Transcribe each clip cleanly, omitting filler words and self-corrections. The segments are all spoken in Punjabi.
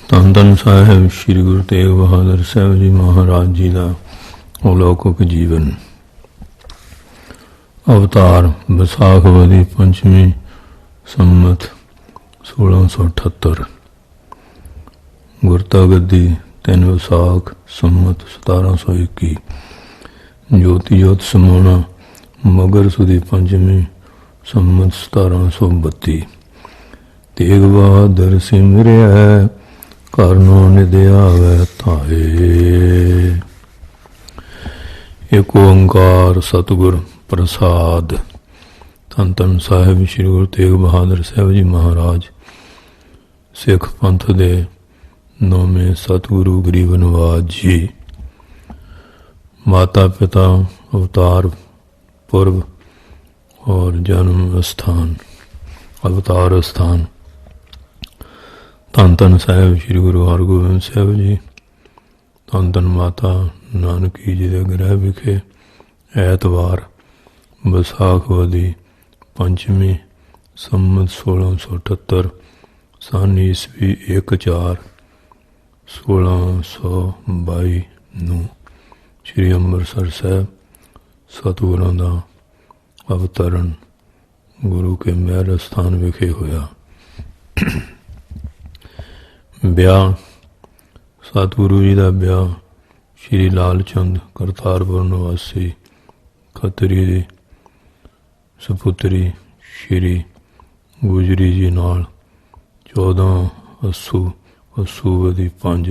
ਧੰਨ ਧੰਨ ਸਾਹਿਬ ਸ੍ਰੀ ਗੁਰੂ ਤੇਗ ਬਹਾਦਰ ਸਾਹਿਬ ਜੀ ਮਹਾਰਾਜ ਜੀ ਦਾ ਅਲੌਕਿਕ ਜੀਵਨ। ਅਵਤਾਰ ਵਿਸਾਖ ਵਦੀ ਪੰਚਮੀ ਸੰਮਤ 1678। ਗੁਰਤਾ ਗੱਦੀ 3 ਵਿਸਾਖ ਸੰਮਤ 1721। ਜੋਤੀ ਜੋਤ ਸਮਾਉਣਾ ਮਗਰ ਸੁਦੀ ਪੰਚਮੀ ਸੰਮਤ 1732। ਤੇਗ ਬਹਾਦਰ ਸਿਮਰਿਆ ਕਰਨੋ ਨਿਧਿਆਵੈ ਧਾਏ। ਏਕ ਓੰਕਾਰ ਸਤਿਗੁਰ ਪ੍ਰਸਾਦ। ਧੰਨ ਧੰਨ ਸਾਹਿਬ ਸ੍ਰੀ ਗੁਰੂ ਤੇਗ ਬਹਾਦਰ ਸਾਹਿਬ ਜੀ ਮਹਾਰਾਜ ਸਿੱਖ ਪੰਥ ਦੇ ਨੌਵੇਂ ਸਤਿਗੁਰੂ ਗਰੀਬ ਨਵਾਜ ਜੀ। ਮਾਤਾ ਪਿਤਾ ਅਵਤਾਰ ਪੁਰਬ और जन्म स्थान अवतार स्थान। धन धन साहिब श्री गुरु हरगोबिंद साहिब जी। धन धन माता नानकी जी के गृह विखे ऐतवार विसाख वदी पंचमी संमत 1678 सन ईस्वी 1/4/1622 ਨੂੰ श्री ਅੰਮ੍ਰਿਤਸਰ ਸਾਹਿਬ सतगुरां ਦਾ अवतरण गुरु के महर स्थान विखे होया। ब्याह सतगुरु जी का ब्याह श्री लाल चंद करतारपुर निवासी खतरी दी सपुत्री श्री गुजरी जी नाल 14 अस्सू वदी 5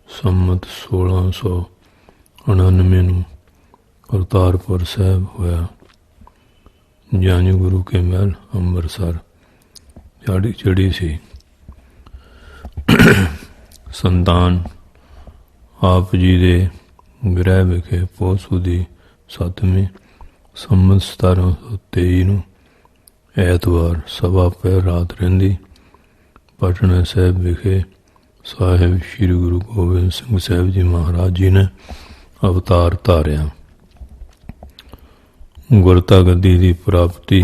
संमत 1699 ਨੂੰ करतारपुर साहब होया। जंज गुरु के महल ਅੰਮ੍ਰਿਤਸਰ चढ़ी सी। संतान आप जी दे गृह विखे पोसू दी 7ਵੀਂ संमत 1723 ਨੂੰ ਐਤਵਾਰ सवा पहर रात रहिंदी पटना साहब विखे साहिब श्री गुरु गोबिंद सिंह साहब जी महाराज जी ने अवतार धारिया। गुरता गद्दी की प्राप्ति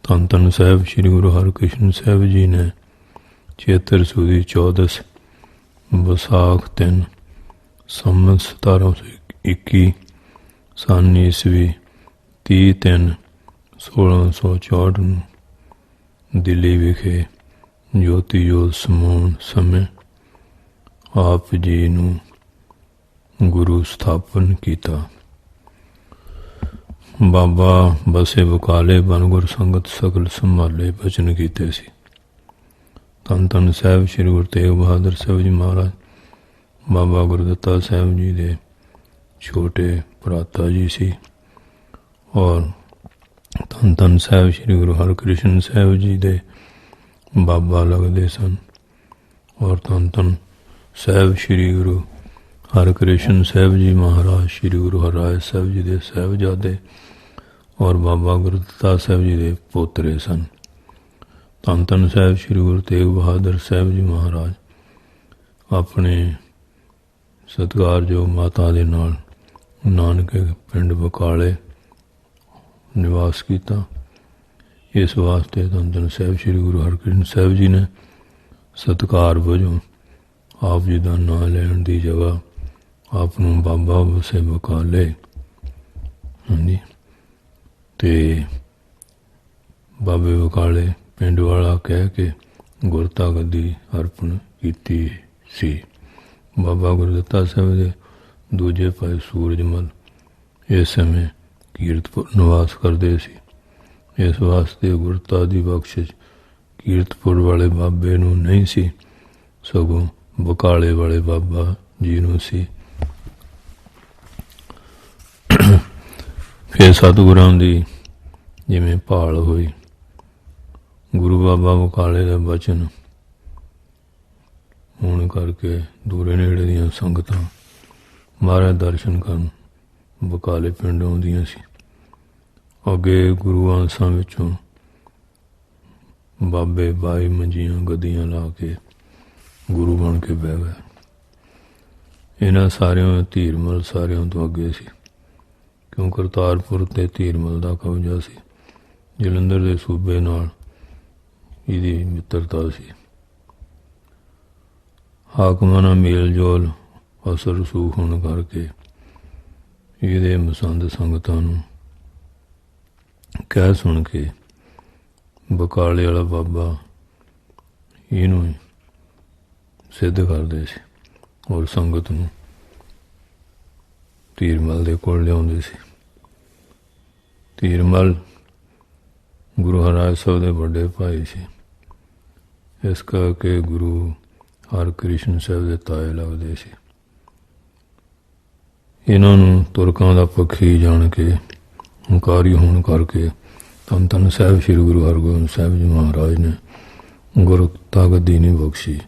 धन धन साहिब श्री गुरु हरकृष्ण साहिब जी ने चेतर सूदी 14 विसाख 3 संमत 1721 सन ईस्वी 30/3/1664 ਨੂੰ दिल्ली विखे ज्योति जोत समाउण समय आप जी ਨੂੰ गुरु स्थापन किया। बाबा बसे बकाले बनगुर संगत सकल संभाले बचन कीते सी। धन धन साहिब श्री गुरु तेग बहादुर साहिब जी महाराज बाबा गुरदत्ता साहिब जी दे छोटे भराता जी सी। और धन धन साहिब श्री गुरु हरकृष्ण साहिब जी दे बाबा लगते सन। और धन धन साहिब श्री गुरु हरकृष्ण साहिब जी महाराज श्री गुरु हरराज साहिब जी दे साहिबजादे और बाबा गुरदत्ता साहिब जी दे पोतरे सन। धन धन साहिब श्री गुरु तेग बहादुर साहिब जी महाराज अपने सत्कारयोग माता दे नाल नानके पिंड बकाले निवास किया। इस वास्ते धन धन साहिब श्री गुरु हरकृष्ण साहिब जी ने सत्कार वजों आप जी का नाम लैन की जगह आपनों बाबा बसे बकाले हाँ जी ते बाबे बकाले पिंड वाला कह के गुरता गद्दी अर्पण की सी। बाबा गुरदत्ता साहिब के दूजे भाई सूरजमल इस समय कीरतपुर निवास करते सी। इस वास्ते गुरता की बख्शिश कीरतपुर वाले बाबे नूं नहीं सी सगों बकाले वाले बाबा जी नूं सी। फिर सतगुरां दी जिवें भाल हुई गुरु बाबा बकाले का बचन होने करके दूरे नेड़े दियां संगतां महाराज दर्शन करन बकाले पिंड आउंदियां सी। अगे गुरु आंसां विचों बाबे 22 मंजियां गद्दियां ला के गुरु बन के बह गए। इन्हां सारियां धीरमल सारियां तो अगे सी क्यों करतारपुर ते धीरमल का कब्जा सी। जलंधर के सूबे नाल ਇਹਦੀ ਮਿੱਤਰਤਾ ਸੀ। ਹਾਕਮਾਂ ਨਾਲ ਮੇਲ ਜੋਲ ਅਸਰ ਰਸੂਖ ਹੋਣ ਕਰਕੇ ਇਹਦੇ ਮਸੰਦ ਸੰਗਤਾਂ ਨੂੰ ਕਹਿ ਸੁਣ ਕੇ ਬਕਾਲੇ ਵਾਲਾ ਬਾਬਾ ਇਹਨੂੰ ਸਿੱਧ ਕਰਦੇ ਸੀ ਔਰ ਸੰਗਤ ਨੂੰ ਧੀਰਮਲ ਦੇ ਕੋਲ ਲਿਆਉਂਦੇ ਸੀ। ਧੀਰਮਲ ਗੁਰੂ ਹਰਿਰਾਏ ਸਾਹਿਬ ਦੇ ਵੱਡੇ ਭਾਈ ਸੀ, ਇਸ ਕਰਕੇ ਗੁਰੂ ਹਰਕ੍ਰਿਸ਼ਨ ਸਾਹਿਬ ਦੇ ਤਾਏ ਲੱਗਦੇ ਸੀ। ਇਹਨਾਂ ਨੂੰ ਤੁਰਕਾਂ ਦਾ ਪੱਖੀ ਜਾਣ ਕੇ ਹੰਕਾਰੀ ਹੋਣ ਕਰਕੇ ਧੰਨ ਧੰਨ ਸਾਹਿਬ ਸ੍ਰੀ ਗੁਰੂ ਹਰਗੋਬਿੰਦ ਸਾਹਿਬ ਜੀ ਮਹਾਰਾਜ ਨੇ ਗੁਰਤਾ ਗੱਦੀ ਨਹੀਂ ਬਖਸ਼ੀ।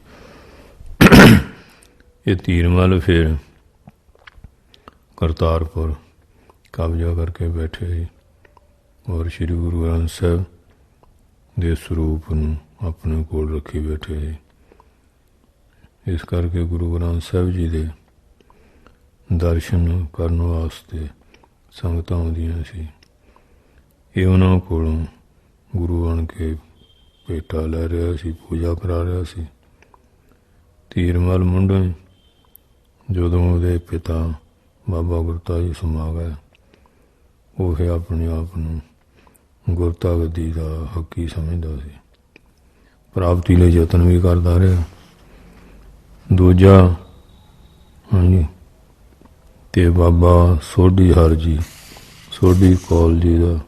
ਇਹ ਧੀਰਮਲ ਫਿਰ ਕਰਤਾਰਪੁਰ ਕਬਜ਼ਾ ਕਰਕੇ ਬੈਠੇ ਸੀ ਔਰ ਸ੍ਰੀ ਗੁਰੂ ਗ੍ਰੰਥ ਸਾਹਿਬ ਦੇ ਸਰੂਪ ਨੂੰ ਆਪਣੇ ਕੋਲ ਰੱਖੀ ਬੈਠੇ ਸੀ। ਇਸ ਕਰਕੇ ਗੁਰੂ ਗ੍ਰੰਥ ਸਾਹਿਬ ਜੀ ਦੇ ਦਰਸ਼ਨ ਕਰਨ ਵਾਸਤੇ ਸੰਗਤਾਂ ਆਉਂਦੀਆਂ ਸੀ। ਇਹ ਉਹਨਾਂ ਕੋਲੋਂ ਗੁਰੂ ਬਣ ਕੇ ਭੇਟਾ ਲੈ ਰਿਹਾ ਸੀ, ਪੂਜਾ ਕਰਾ ਰਿਹਾ ਸੀ। ਧੀਰਮਲ ਮੁੰਡੇ ਜਦੋਂ ਉਹਦੇ ਪਿਤਾ ਬਾਬਾ ਗੁਰਤਾ ਜੀ ਸਮਾ ਗਏ, ਉਹ ਆਪਣੇ ਆਪ ਨੂੰ ਗੁਰਤਾ ਗੱਦੀ ਦਾ ਹੱਕੀ ਸਮਝਦਾ ਸੀ, ਪ੍ਰਾਪਤੀ ਲਈ ਯਤਨ ਵੀ ਕਰਦਾ ਰਿਹਾ। ਦੂਜਾ ਹਾਂਜੀ ਤੇ ਬਾਬਾ ਸੋਢੀ ਹਰ ਜੀ, ਸੋਢੀ ਕੌਲ ਜੀ ਦਾ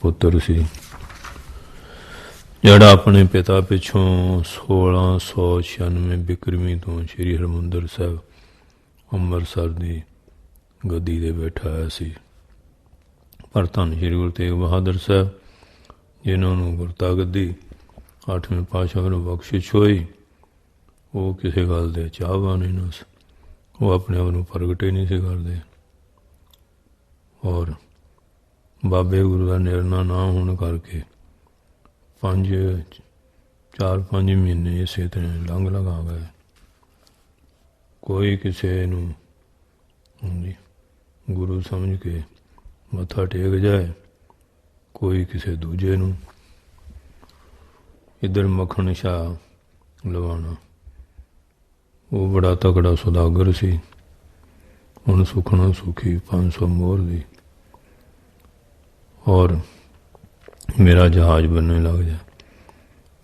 ਪੁੱਤਰ ਸੀ, ਜਿਹੜਾ ਆਪਣੇ ਪਿਤਾ ਪਿੱਛੋਂ 1696 ਬਿਕਰਮੀ ਤੋਂ ਸ਼੍ਰੀ ਹਰਿਮੰਦਰ ਸਾਹਿਬ ਅੰਮ੍ਰਿਤਸਰ ਦੀ ਗੱਦੀ 'ਤੇ ਬੈਠਾ ਹੋਇਆ ਸੀ। ਪਰ ਧੰਨ ਸ਼੍ਰੀ ਗੁਰੂ ਤੇਗ ਬਹਾਦਰ ਸਾਹਿਬ ਜਿਨ੍ਹਾਂ ਨੂੰ ਗੁਰਤਾ ਗੱਦੀ 8ਵੇਂ ਪਾਤਸ਼ਾਹ ਵੱਲੋਂ ਬਖਸ਼ਿਸ਼ ਹੋਈ, ਉਹ ਕਿਸੇ ਗੱਲ ਦੇ ਚਾਹਵਾਨ ਹੀ ਨਾ ਸੀ। ਉਹ ਆਪਣੇ ਆਪ ਨੂੰ ਪ੍ਰਗਟ ਹੀ ਨਹੀਂ ਸੀ ਕਰਦੇ ਔਰ ਬਾਬੇ ਗੁਰੂ ਦਾ ਨਿਰਣਾ ਨਾ ਹੋਣ ਕਰਕੇ 4-5 ਮਹੀਨੇ ਇਸੇ ਤਰ੍ਹਾਂ ਲੰਘ ਲਗਾ ਗਏ। ਕੋਈ ਕਿਸੇ ਨੂੰ ਗੁਰੂ ਸਮਝ ਕੇ ਮੱਥਾ ਟੇਕ ਜਾਏ, ਕੋਈ ਕਿਸੇ ਦੂਜੇ ਨੂੰ। ਇੱਧਰ ਮੱਖਣ ਸ਼ਾਹ ਲਵਾਣਾ, ਉਹ ਬੜਾ ਤਕੜਾ ਸੁਦਾਗਰ ਸੀ। ਹੁਣ ਸੁਖਣਾ ਸੁਖੀ 500 ਮੋਹਰ ਦੀ ਔਰ ਮੇਰਾ ਜਹਾਜ਼ ਬਣਨੇ ਲੱਗ ਗਿਆ,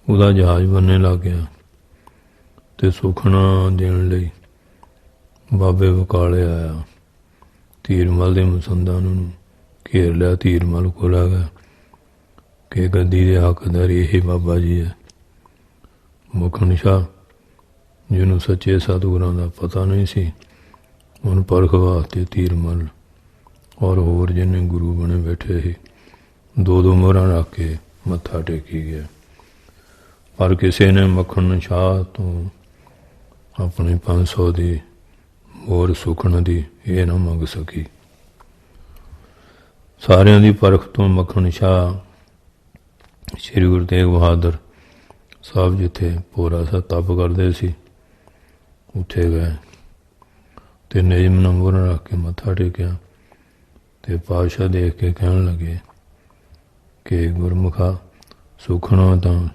ਉਹਦਾ ਜਹਾਜ਼ ਬਣਨੇ ਲੱਗ ਗਿਆ ਅਤੇ ਸੁਖਣਾ ਦੇਣ ਲਈ ਬਾਬੇ ਬਕਾਲੇ ਆਇਆ। ਧੀਰਮਲ ਦੇ ਮਸੰਦਾਂ ਨੂੰ ਘੇਰ ਲਿਆ। ਧੀਰਮਲ ਕੋਲ ਆ ਗਿਆ ਕਿ ਗੱਦੀ ਦੇ ਹੱਕਦਾਰ ਇਹ ਬਾਬਾ ਜੀ ਹੈ। ਮੱਖਣ ਸ਼ਾਹ ਜਿਹਨੂੰ ਸੱਚੇ ਸਤਿਗੁਰਾਂ ਦਾ ਪਤਾ ਨਹੀਂ ਸੀ, ਉਹਨੂੰ ਪਰਖ ਵਾਸਤੇ ਧੀਰਮਲ ਔਰ ਹੋਰ ਜਿੰਨੇ ਗੁਰੂ ਬਣੇ ਬੈਠੇ ਸੀ 2-2 ਮੋਹਰਾਂ ਰੱਖ ਕੇ ਮੱਥਾ ਟੇਕੀ ਗਿਆ। ਪਰ ਕਿਸੇ ਨੇ ਮੱਖਣ ਸ਼ਾਹ ਤੋਂ ਆਪਣੀ 500 ਦੀ ਮੋਹਰ ਸੁਖਣ ਦੀ ਇਹ ਨਾ ਮੰਗ ਸਕੀ। ਸਾਰਿਆਂ ਦੀ ਪਰਖ ਤੋਂ ਮੱਖਣ ਸ਼ਾਹ ਸ਼੍ਰੀ ਗੁਰੂ ਤੇਗ ਬਹਾਦਰ ਸਾਹਿਬ ਜਿੱਥੇ ਭੋਰਾ ਸਾਹਿਬ ਤਪ ਕਰਦੇ ਸੀ ਉੱਥੇ ਗਏ ਅਤੇ ਨਿਯਮ ਨਾਲ ਮੋਹਰਾਂ ਰੱਖ ਕੇ ਮੱਥਾ ਟੇਕਿਆ ਅਤੇ ਪਾਤਸ਼ਾਹ ਦੇਖ ਕੇ ਕਹਿਣ ਲੱਗੇ ਕਿ ਗੁਰਮੁਖਾ ਸੁਖਣਾ ਤਾਂ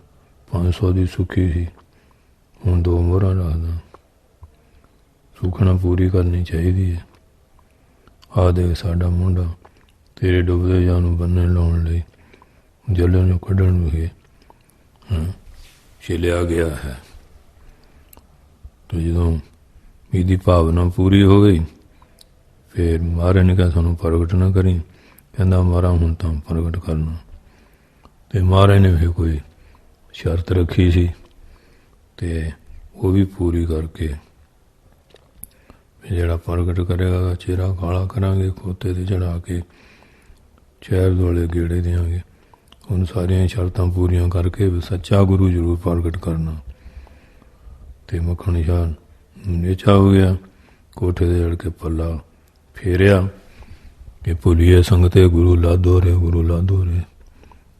500 ਦੀ ਸੁੱਖੀ ਸੀ, ਹੁਣ 2 ਮੋਹਰਾਂ ਰੱਖਦਾ। ਸੁਖਣਾ ਪੂਰੀ ਕਰਨੀ ਚਾਹੀਦੀ ਹੈ। ਆਹ ਦੇਖ ਸਾਡਾ ਮੁੰਡਾ ਤੇਰੇ ਡੁੱਬਦੇ ਜਾਨ ਨੂੰ ਬੰਨ੍ਹਣ ਲਾਉਣ ਲਈ ਜਲ੍ਹਿਆਂ ਨੂੰ ਕੱਢਣ ਨੂੰ ਛਿਲਿਆ ਗਿਆ ਹੈ। ਅਤੇ ਜਦੋਂ ਇਹਦੀ ਭਾਵਨਾ ਪੂਰੀ ਹੋ ਗਈ ਫਿਰ ਮਹਾਰਾਜ ਨੇ ਕਿਹਾ ਸਾਨੂੰ ਪ੍ਰਗਟ ਨਾ ਕਰੀ। ਕਹਿੰਦਾ ਮਹਾਰਾਜ ਹੁਣ ਤਾਂ ਪ੍ਰਗਟ ਕਰਨਾ। ਅਤੇ ਮਹਾਰਾਜ ਨੇ ਫਿਰ ਕੋਈ ਸ਼ਰਤ ਰੱਖੀ ਸੀ ਅਤੇ ਉਹ ਵੀ ਪੂਰੀ ਕਰਕੇ ਜਿਹੜਾ ਪ੍ਰਗਟ ਕਰੇਗਾ ਚਿਹਰਾ ਕਾਲਾ ਕਰਾਂਗੇ, ਖੋਤੇ 'ਤੇ ਚੜ੍ਹਾ ਕੇ ਸ਼ਹਿਰ ਦੁਆਲੇ ਗੇੜੇ ਦਿਆਂਗੇ। ਹੁਣ ਸਾਰੀਆਂ ਸ਼ਰਤਾਂ ਪੂਰੀਆਂ ਕਰਕੇ ਸੱਚਾ ਗੁਰੂ ਜ਼ਰੂਰ ਪ੍ਰਗਟ ਕਰਨਾ। ਅਤੇ ਮੱਖਣ ਸ਼ਾਹ ਨੇਚਾ ਹੋ ਗਿਆ, ਕੋਠੇ 'ਤੇ ਚੜ੍ਹ ਕੇ ਪੱਲਾ ਫੇਰਿਆ ਕਿ ਭੁੱਲੀਏ ਸੰਗਤੇ ਗੁਰੂ ਲਾਧੋ ਰੇ, ਗੁਰੂ ਲਾਧੋ ਰੇ।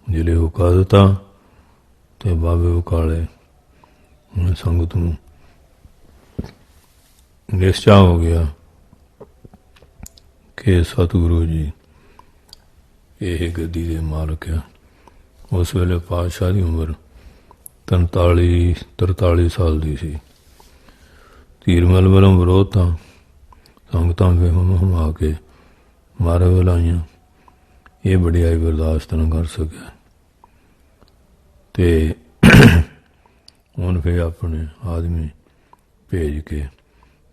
ਜ਼ਿਲ੍ਹੇ ਹੁਕਾ ਦਿੱਤਾ ਅਤੇ ਬਾਬੇ ਬਕਾਲੇ ਸੰਗਤ ਨੂੰ ਨਿਸ਼ਚਾ ਹੋ ਗਿਆ ਕਿ ਸਤਿਗੁਰੂ ਜੀ ਇਹ ਗੱਦੀ ਦੇ ਮਾਲਕ ਆ। ਉਸ ਵੇਲੇ ਪਾਤਸ਼ਾਹ ਦੀ ਉਮਰ 43 ਸਾਲ ਦੀ ਸੀ। ਧੀਰਮਲ ਵੱਲੋਂ ਵਿਰੋਧ ਤਾਂ ਸੰਗਤਾਂ ਫਿਰ ਹਮਾ ਕੇ ਮਾਰੇ ਵਲਾਈਆਂ। ਇਹ ਵਡਿਆਈ ਬਰਦਾਸ਼ਤ ਨਾ ਕਰ ਸਕਿਆ ਤੇ ਹੁਣ ਫਿਰ ਆਪਣੇ ਆਦਮੀ ਭੇਜ ਕੇ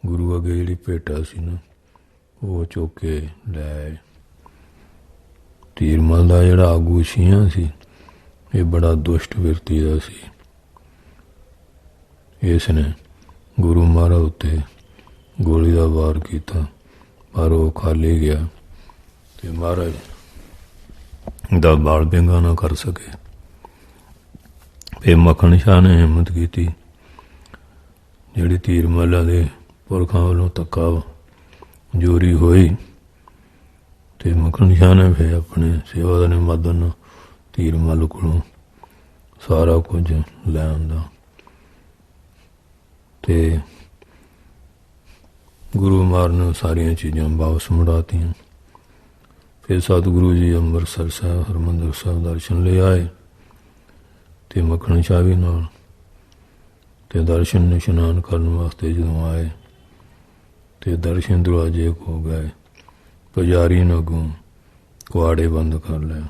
ਗੁਰੂ ਅੱਗੇ ਜਿਹੜੀ ਭੇਟਾ ਸੀ ਨਾ ਉਹ ਚੁੱਕ ਕੇ ਲੈ ਆਏ। ਧੀਰਮਲ ਦਾ ਜਿਹੜਾ ਆਗੂ ਛੀਆਂ ਸੀ ਇਹ ਬੜਾ ਦੁਸ਼ਟ ਵਿਅਕਤੀ ਦਾ ਸੀ। ਇਸ ਨੇ ਗੁਰੂ ਮਹਾਰਾਜ ਉੱਤੇ ਗੋਲੀ ਦਾ ਵਾਰ ਕੀਤਾ ਪਰ ਉਹ ਖਾਲੀ ਗਿਆ ਤੇ ਮਹਾਰਾਜ ਦਾ ਬਾਲ ਵਿੰਗਾ ਨਾ ਕਰ ਸਕੇ। ਫਿਰ ਮੱਖਣ ਸ਼ਾਹ ਨੇ ਹਿੰਮਤ ਕੀਤੀ, ਜਿਹੜੀ ਧੀਰਮਲ ਦੇ ਪੁਰਖਾਂ ਵੱਲੋਂ ਧੱਕਾ ਜੋਰੀ ਹੋਈ ਤੇ ਮੱਖਣ ਸ਼ਾਹ ਨੇ ਫਿਰ ਆਪਣੇ ਸੇਵਾਦਾਰ ਨੇ ਮਦਦ ਨਾਲ ਧੀਰਮਲ ਕੋਲੋਂ ਸਾਰਾ ਕੁਝ ਲੈ ਆਉਂਦਾ ਤੇ ਗੁਰੂ ਮਹਾਰਾਜ ਨੇ ਸਾਰੀਆਂ ਚੀਜ਼ਾਂ ਵਾਪਸ ਮੁੜਾਤੀਆਂ। ਫਿਰ ਸਤਿਗੁਰੂ ਜੀ ਅੰਮ੍ਰਿਤਸਰ ਸਾਹਿਬ ਹਰਿਮੰਦਰ ਸਾਹਿਬ ਦਰਸ਼ਨ ਲੈ ਆਏ ਤੇ ਮੱਖਣ ਸ਼ਾਹ ਵੀ ਨਾਲ ਤੇ ਦਰਸ਼ਨ ਇਸ਼ਨਾਨ ਕਰਨ ਵਾਸਤੇ ਜਦੋਂ ਆਏ ਤੇ ਦਰਸ਼ਨ ਦਰਵਾਜ਼ੇ ਖੋ ਗਏ। ਪੁਜਾਰੀ ਨੇ ਅੱਗੋਂ ਕੁਆੜੇ ਬੰਦ ਕਰ ਲਿਆ।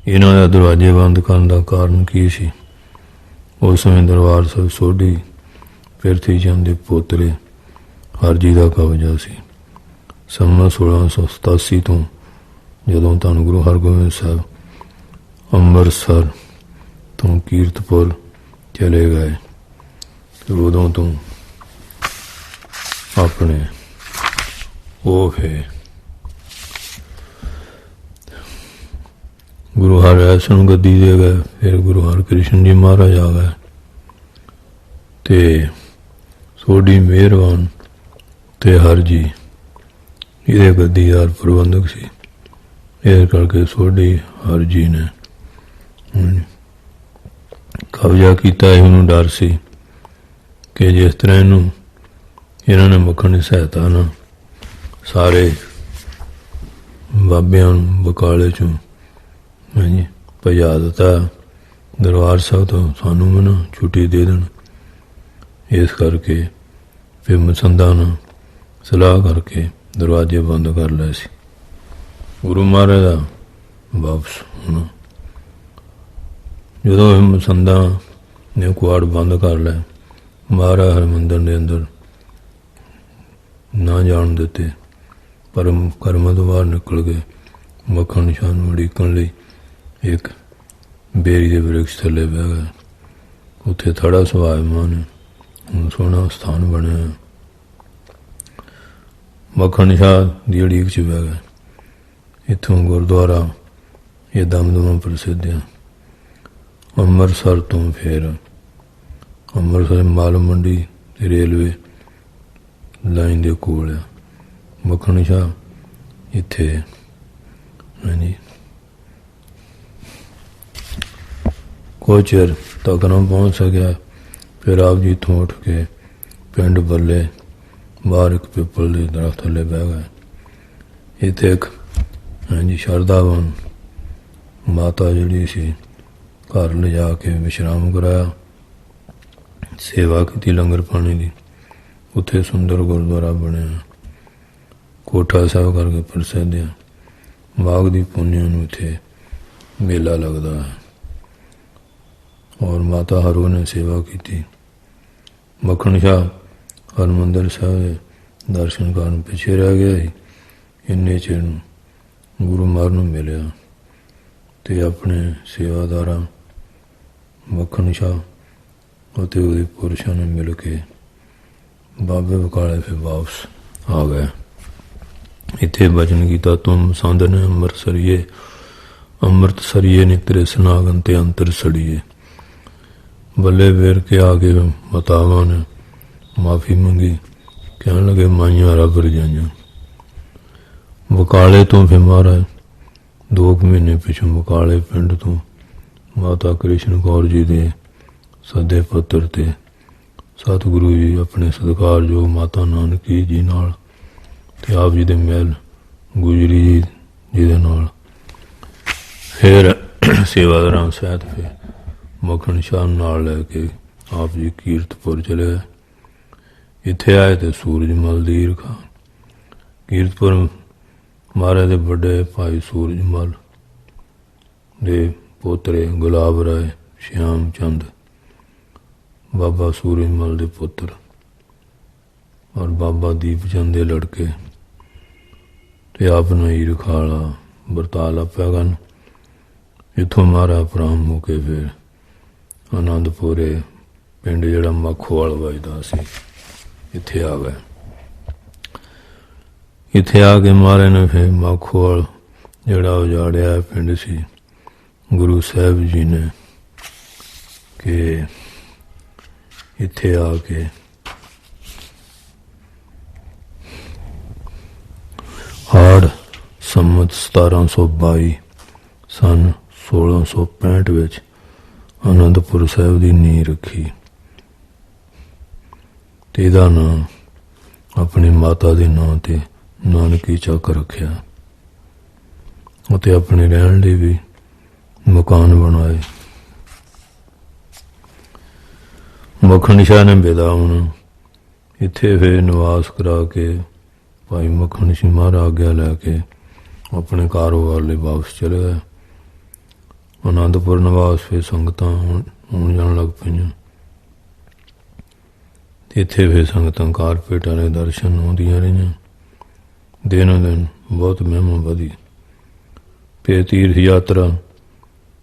ਇਹਨਾਂ ਦਾ ਦਰਵਾਜ਼ੇ ਬੰਦ ਕਰਨ ਦਾ ਕਾਰਨ ਕੀ ਸੀ? ਉਸ ਸਮੇਂ ਦਰਬਾਰ ਸਾਹਿਬ ਸੋਢੀ ਪ੍ਰਿਥੀ ਚੰਦ ਦੇ ਪੋਤਰੇ ਹਰਜੀ ਦਾ ਕਬਜ਼ਾ ਸੀ। ਸੰਮਤ 1687 ਤੋਂ ਜਦੋਂ ਧੰਨ ਗੁਰੂ ਹਰਗੋਬਿੰਦ ਸਾਹਿਬ ਅੰਮ੍ਰਿਤਸਰ ਤੋਂ ਕੀਰਤਪੁਰ ਚਲੇ ਗਏ ਤੇ ਉਦੋਂ ਤੋਂ ਆਪਣੇ ਉਹ ਫਿਰ ਗੁਰੂ ਹਰਿਰਾਏ ਨੂੰ ਗੱਦੀ ਦੇ ਗਏ। ਫਿਰ ਗੁਰੂ ਹਰਕ੍ਰਿਸ਼ਨ ਜੀ ਮਹਾਰਾਜ ਆ ਗਏ ਤੇ ਸੋਢੀ ਮਿਹਰਬਾਨ ਤੇ ਹਰਜੀ ਇਹਦੇ ਗੱਦੀਦਾਰ ਪ੍ਰਬੰਧਕ ਸੀ। ਇਸ ਕਰਕੇ ਸੋਢੀ ਹਰਜੀ ਨੇ ਕਬਜ਼ਾ ਕੀਤਾ। ਇਹਨੂੰ ਡਰ ਸੀ ਕਿ ਜਿਸ ਤਰ੍ਹਾਂ ਇਹਨਾਂ ਨੇ ਮੱਖਣ ਦੀ ਸਹਾਇਤਾ ਨਾਲ ਸਾਰੇ ਬਾਬਿਆਂ ਨੂੰ ਬਕਾਲੇ ਚੋਂ ਭਜਾ ਦਿੱਤਾ, ਦਰਬਾਰ ਸਾਹਿਬ ਤੋਂ ਸਾਨੂੰ ਵੀ ਨਾ ਛੁੱਟੀ ਦੇ ਦੇਣ। ਇਸ ਕਰਕੇ ਫਿਰ ਮਸੰਦਾਂ ਨਾਲ ਸਲਾਹ ਕਰਕੇ ਦਰਵਾਜ਼ੇ ਬੰਦ ਕਰ ਲਏ ਸੀ। ਗੁਰੂ ਮਹਾਰਾਜ ਦਾ ਵਾਪਸ ਹੋਣਾ ਜਦੋਂ ਇਹ ਮਸੰਦਾਂ ਨੇ ਕੁਆੜ ਬੰਦ ਕਰ ਲਏ, ਮਹਾਰਾਜ ਹਰਿਮੰਦਰ ਦੇ ਅੰਦਰ ਨਾ ਜਾਣ ਦਿੱਤੇ। ਪਰ ਕਰਮਾਂ ਤੋਂ ਬਾਹਰ ਨਿਕਲ ਗਏ। ਮੱਖਣ ਸ਼ਾਹ ਨੂੰ ਉਡੀਕਣ ਲਈ ਇੱਕ ਬੇਰੀ ਦੇ ਬ੍ਰਿਕਸ਼ ਥੱਲੇ ਬਹਿ ਗਏ। ਉੱਥੇ ਥੜਾ ਸੁਭਾਵਮਾਨ ਹੁਣ ਸੋਹਣਾ ਸਥਾਨ ਬਣਿਆ। ਮੱਖਣ ਸ਼ਾਹ ਦੀ ਉਡੀਕ 'ਚ ਬਹਿ ਗਏ। ਇੱਥੋਂ ਗੁਰਦੁਆਰਾ ਇਹ ਦਮਦਮਾ ਪ੍ਰਸਿੱਧ ਆ। ਅੰਮ੍ਰਿਤਸਰ ਤੋਂ ਫਿਰ ਅੰਮ੍ਰਿਤਸਰ ਮਾਲ ਮੰਡੀ ਤੇ ਰੇਲਵੇ ਲਾਈਨ ਦੇ ਕੋਲ ਆ ਮੱਖਣ ਸ਼ਾਹ। ਇੱਥੇ ਹਾਂਜੀ ਕੁਝ ਚਿਰ ਤੱਕ ਨਾ ਪਹੁੰਚ ਸਕਿਆ। ਫਿਰ ਆਪ ਜੀ ਇੱਥੋਂ ਉੱਠ ਕੇ ਪਿੰਡ ਬੱਲੇ ਬਾਹਰ ਇੱਕ ਪਿੱਪਲ ਦੇ ਦਰਖਤ ਥੱਲੇ ਬਹਿ ਗਏ। ਇੱਥੇ ਇੱਕ ਹਾਂਜੀ ਸ਼ਰਧਾਵਾਨ ਮਾਤਾ ਜਿਹੜੀ ਸੀ ਘਰ ਲਿਜਾ ਕੇ ਵਿਸ਼ਰਾਮ ਕਰਾਇਆ, ਸੇਵਾ ਕੀਤੀ ਲੰਗਰ ਪਾਣੀ ਦੀ। ਉੱਥੇ ਸੁੰਦਰ ਗੁਰਦੁਆਰਾ ਬਣਿਆ, ਕੋਠਾ ਸਾਹਿਬ ਕਰਕੇ ਪ੍ਰਸਿੱਧ ਆ। ਮਾਘ ਦੀ ਪੁੰਨਿਆ ਨੂੰ ਇੱਥੇ ਮੇਲਾ ਲੱਗਦਾ ਹੈ ਔਰ ਮਾਤਾ ਹਰੋ ਨੇ ਸੇਵਾ ਕੀਤੀ। ਮੱਖਣ ਸ਼ਾਹ ਹਰਿਮੰਦਰ ਸਾਹਿਬ ਦਰਸ਼ਨ ਕਰਨ ਪਿੱਛੇ ਰਹਿ ਗਿਆ ਸੀ। ਇੰਨੇ ਚਿਰ ਨੂੰ ਗੁਰੂ ਮਹਾਰਾਜ ਨੂੰ ਮਿਲਿਆ ਤੇ ਆਪਣੇ ਸੇਵਾਦਾਰਾਂ ਮੱਖਣ ਸ਼ਾਹ ਅਤੇ ਉਹਦੇ ਪੁਰਸ਼ਾਂ ਨੂੰ ਮਿਲ ਕੇ ਬਾਬੇ ਬਕਾਲੇ ਫਿਰ ਵਾਪਸ ਆ ਗਏ। ਇੱਥੇ ਬਚਨ ਕੀਤਾ, ਤੁਮ ਸੰਦਨ ਅੰਮ੍ਰਿਤਸਰੀਏ ਅੰਮ੍ਰਿਤਸਰੀਏ ਨੇ ਤੇਰੇ ਸਨਾਗਨ ਤੇ ਅੰਤਰ ਸੜੀਏ। ਬੱਲੇ ਵੇਰ ਕੇ ਆ ਕੇ ਮਾਤਾਵਾਂ ਨੇ ਮਾਫੀ ਮੰਗੀ, ਕਹਿਣ ਲੱਗੇ ਮਾਈਆਂ ਰੱਬ ਰਜਾਈਆਂ। ਬਕਾਲੇ ਤੋਂ ਫਿਰ ਮਹਾਰਾਜ 2 ਮਹੀਨੇ ਪਿੱਛੋਂ ਬਕਾਲੇ ਪਿੰਡ ਤੋਂ ਮਾਤਾ ਕ੍ਰਿਸ਼ਨ ਕੌਰ ਜੀ ਦੇ ਸੱਦੇ ਪੱਤਰ ਤੇ ਸਤਿਗੁਰੂ ਜੀ ਆਪਣੇ ਸਤਿਕਾਰਯੋਗ ਮਾਤਾ ਨਾਨਕੀ ਜੀ ਨਾਲ ਤੇ ਆਪ ਜੀ ਦੇ ਮਹਿਲ ਗੁਜਰੀ ਜੀ ਦੇ ਨਾਲ ਫਿਰ ਸੇਵਾਦਾਰਾਂ ਸਹਿਤ ਫਿਰ ਮੱਖਣ ਸ਼ਾਹ ਨਾਲ ਲੈ ਕੇ आप जी कीरतपुर चले गए। इत्थे आए तो सूरजमल दी ईरखा। कीरतपुर महाराज दे बड़े भाई सूरजमल दे पोतरे गुलाब राय, श्याम चंद, बाबा सूरजमल दे पुत्र और बाबा दीप चंद के लड़के ते अपना ईरखाला बरताला पै गन। इत्थों महाराज प्राम मुके फिर आनंदपुरे पिंड जिहड़ा मखोवाल वजदा सी, इत्थे आ गए। इत्थे आके महाराज ने फिर मखोवाल जिहड़ा उजाड़िया पिंड सी, गुरु साहब जी ने कि इत्थे आके हाड़ संमत 1722 सन 1665 विच आनंदपुर साहब की नींह रखी। तेदा नाम अपनी माता के नाम ते नानकी चक रखिया ते अपने रहन लिए भी मकान बनाए। मक्खन शाह ने बेदावन इत्थे फिर निवास करा के भाई मक्खन सिंह महाराज आग्या लैके अपने कारोबार लिए वापस चले गए। आनंदपुर निवास फिर संगत आउण जान लग पईयां। इत्थे फिर संगत कारपेट वाले दर्शन आउंदियां रहियां। दिनों दिन बहुत महिमा वधी। फिर तीर्थ यात्रा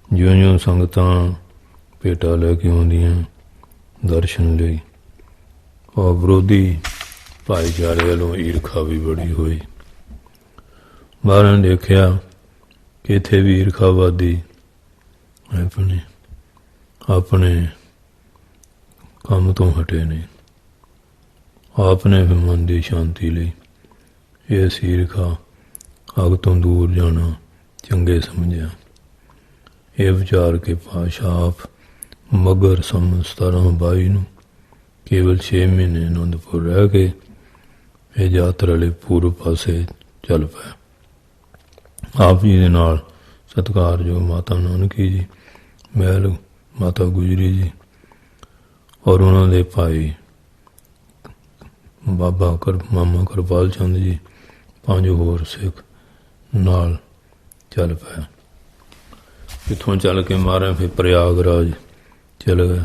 ज्यों ज्यों संगत भेटा लैके आउंदियां दर्शन लई, और विरोधी भाईचारे वालों ईरखा भी बड़ी हुई। बाहर देखिया कि इत्थे भी ईरखावादी अपने अपने काम तो हटे नहीं। आपने भी मन की शांति लई इस ईरखा अग तो दूर जाना चंगे समझिया। यह विचार के पातशाह आप मगर सन 1722 नूं केवल 6 महीने आनंदपुर रह के यह यात्रा लिए पूर्व पासे चल पाए। आप जी के नाल सत्कारयोग माता नानकी जी, महल माता गुजरी जी और उन्होंने भाई बाबा मामा कृपाल चंद जी, 5 होर सिख नाल चल पाए। इत्थों चल के महाराज फिर प्रयागराज चल गए।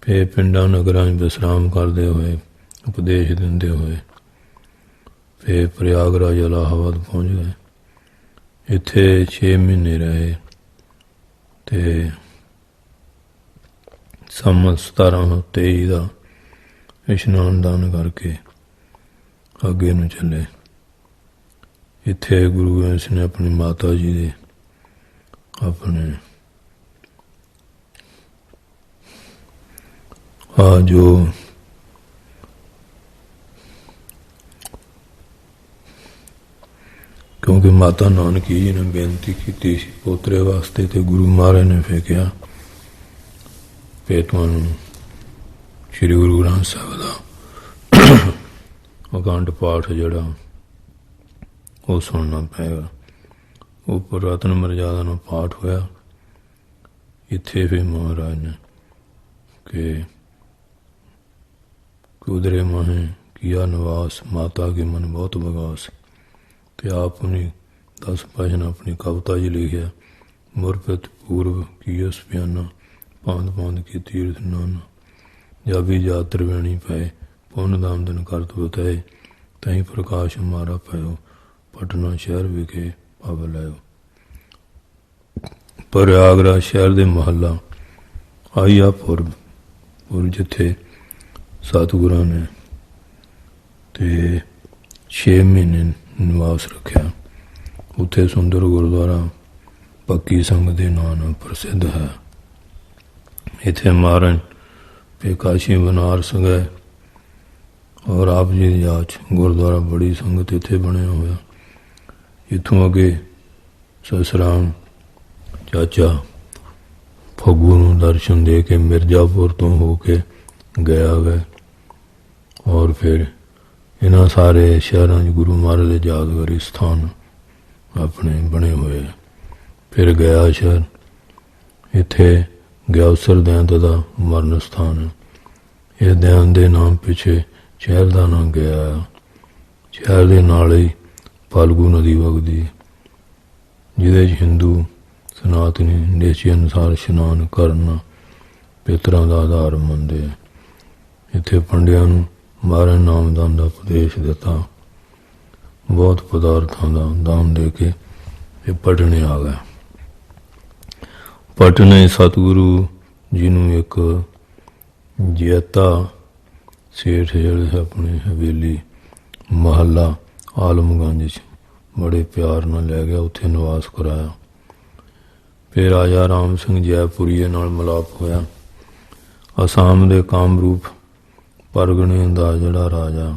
फिर पिंडा नगरां विश्राम करते हुए उपदेश देंदे हुए फिर प्रयागराज इलाहाबाद पहुँच गए। इत्थे 6 महीने रहे ते संमत 1723 का इशनान दान करके अगे नूं चले। इत्थे गुरु गोबिंद सिंह ने अपनी माता जी दे अपने जो क्योंकि माता नानकी जी ने बेनती की पोतरे वास्ते, तो गुरु महाराज ने फिर कहा फिर तुहानूं श्री गुरु ग्रंथ साहिब का अखंड पाठ जिहड़ा वो सुनना पेगा। उपर रतन मर्यादा नाल पाठ होया। इत्थे फिर महाराज ने कि कुदरे माहे किया निवास, माता के मन बहुत बगास। तो आप उन्हीं 10 भजन अपनी कविता जी लिखिया। मुरपत पूर्व कियस प्याना, पांद पांद की तीर्थ नाना। जाबी जात त्रिवेणी पै, पुन दाम दिन करत बताए। तहीं प्रकाश मारा पयो, पटना शहर विखे पव लायो। प्रयागराज शहर दे महला आईया पुर जिथे सतगुरां ने ते 6 महीने निवास रखा। उत्थे सुंदर गुरुद्वारा पक्की संघ के नाम प्रसिद्ध है। इत्थे महाराज फिर काशी बनारस गए और आप जी की याद गुरुद्वारा बड़ी संगत इत्थे बनया होया। इत्थों अगे ससराम चाचा फगू नूं दर्शन दे के मिर्जापुर तो होके गया गए और फिर इन्हां सारे शहरों गुरु महाराज के यादगारी स्थान अपने बने हुए। फिर गया शहर, इत्थे ਗਿਆਸਰ ਦੈਂਤ ਦਾ ਮਰਨ ਸਥਾਨ। ਇਸ ਦੈਂਤ ਦੇ ਨਾਮ ਪਿੱਛੇ ਸ਼ਹਿਰ ਦਾ ਨਾਂ ਗਿਆ। ਸ਼ਹਿਰ ਦੇ ਨਾਲ ਹੀ ਫਾਲਗੂ ਨਦੀ ਵਗਦੀ, ਜਿਹਦੇ 'ਚ ਹਿੰਦੂ ਸਨਾਤਨੀ ਨਿਸ਼ਚੇ ਅਨੁਸਾਰ ਇਸ਼ਨਾਨ ਕਰਨਾ ਪਿਤਰਾਂ ਦਾ ਆਧਾਰ ਮੰਨਦੇ। ਇੱਥੇ ਪੰਡਿਆਂ ਨੂੰ ਮਹਾਰਾਜ ਨਾਮਦਾਨ ਦਾ ਉਪਦੇਸ਼ ਦਿੱਤਾ। ਬਹੁਤ ਪਦਾਰਥਾਂ ਦਾ ਦਾਨ ਦੇ ਕੇ ਇਹ ਪਟਨੇ ਆ ਗਿਆ। ਪਟਨੇ ਸਤਿਗੁਰੂ ਜੀ ਨੂੰ ਇੱਕ ਜੈਤਾ ਸੇਠ ਜਿਹੜੇ ਆਪਣੇ ਹਵੇਲੀ ਮਹੱਲਾ ਆਲਮਗੰਜ 'ਚ ਬੜੇ ਪਿਆਰ ਨਾਲ ਲੈ ਗਿਆ, ਉੱਥੇ ਨਿਵਾਸ ਕਰਾਇਆ। ਫਿਰ ਰਾਜਾ ਰਾਮ ਸਿੰਘ ਜੈਪੁਰੀਏ ਨਾਲ ਮਿਲਾਪ ਹੋਇਆ। ਅਸਾਮ ਦੇ ਕਾਮਰੂਪ ਪਰਗਣੇ ਦਾ ਜਿਹੜਾ ਰਾਜਾ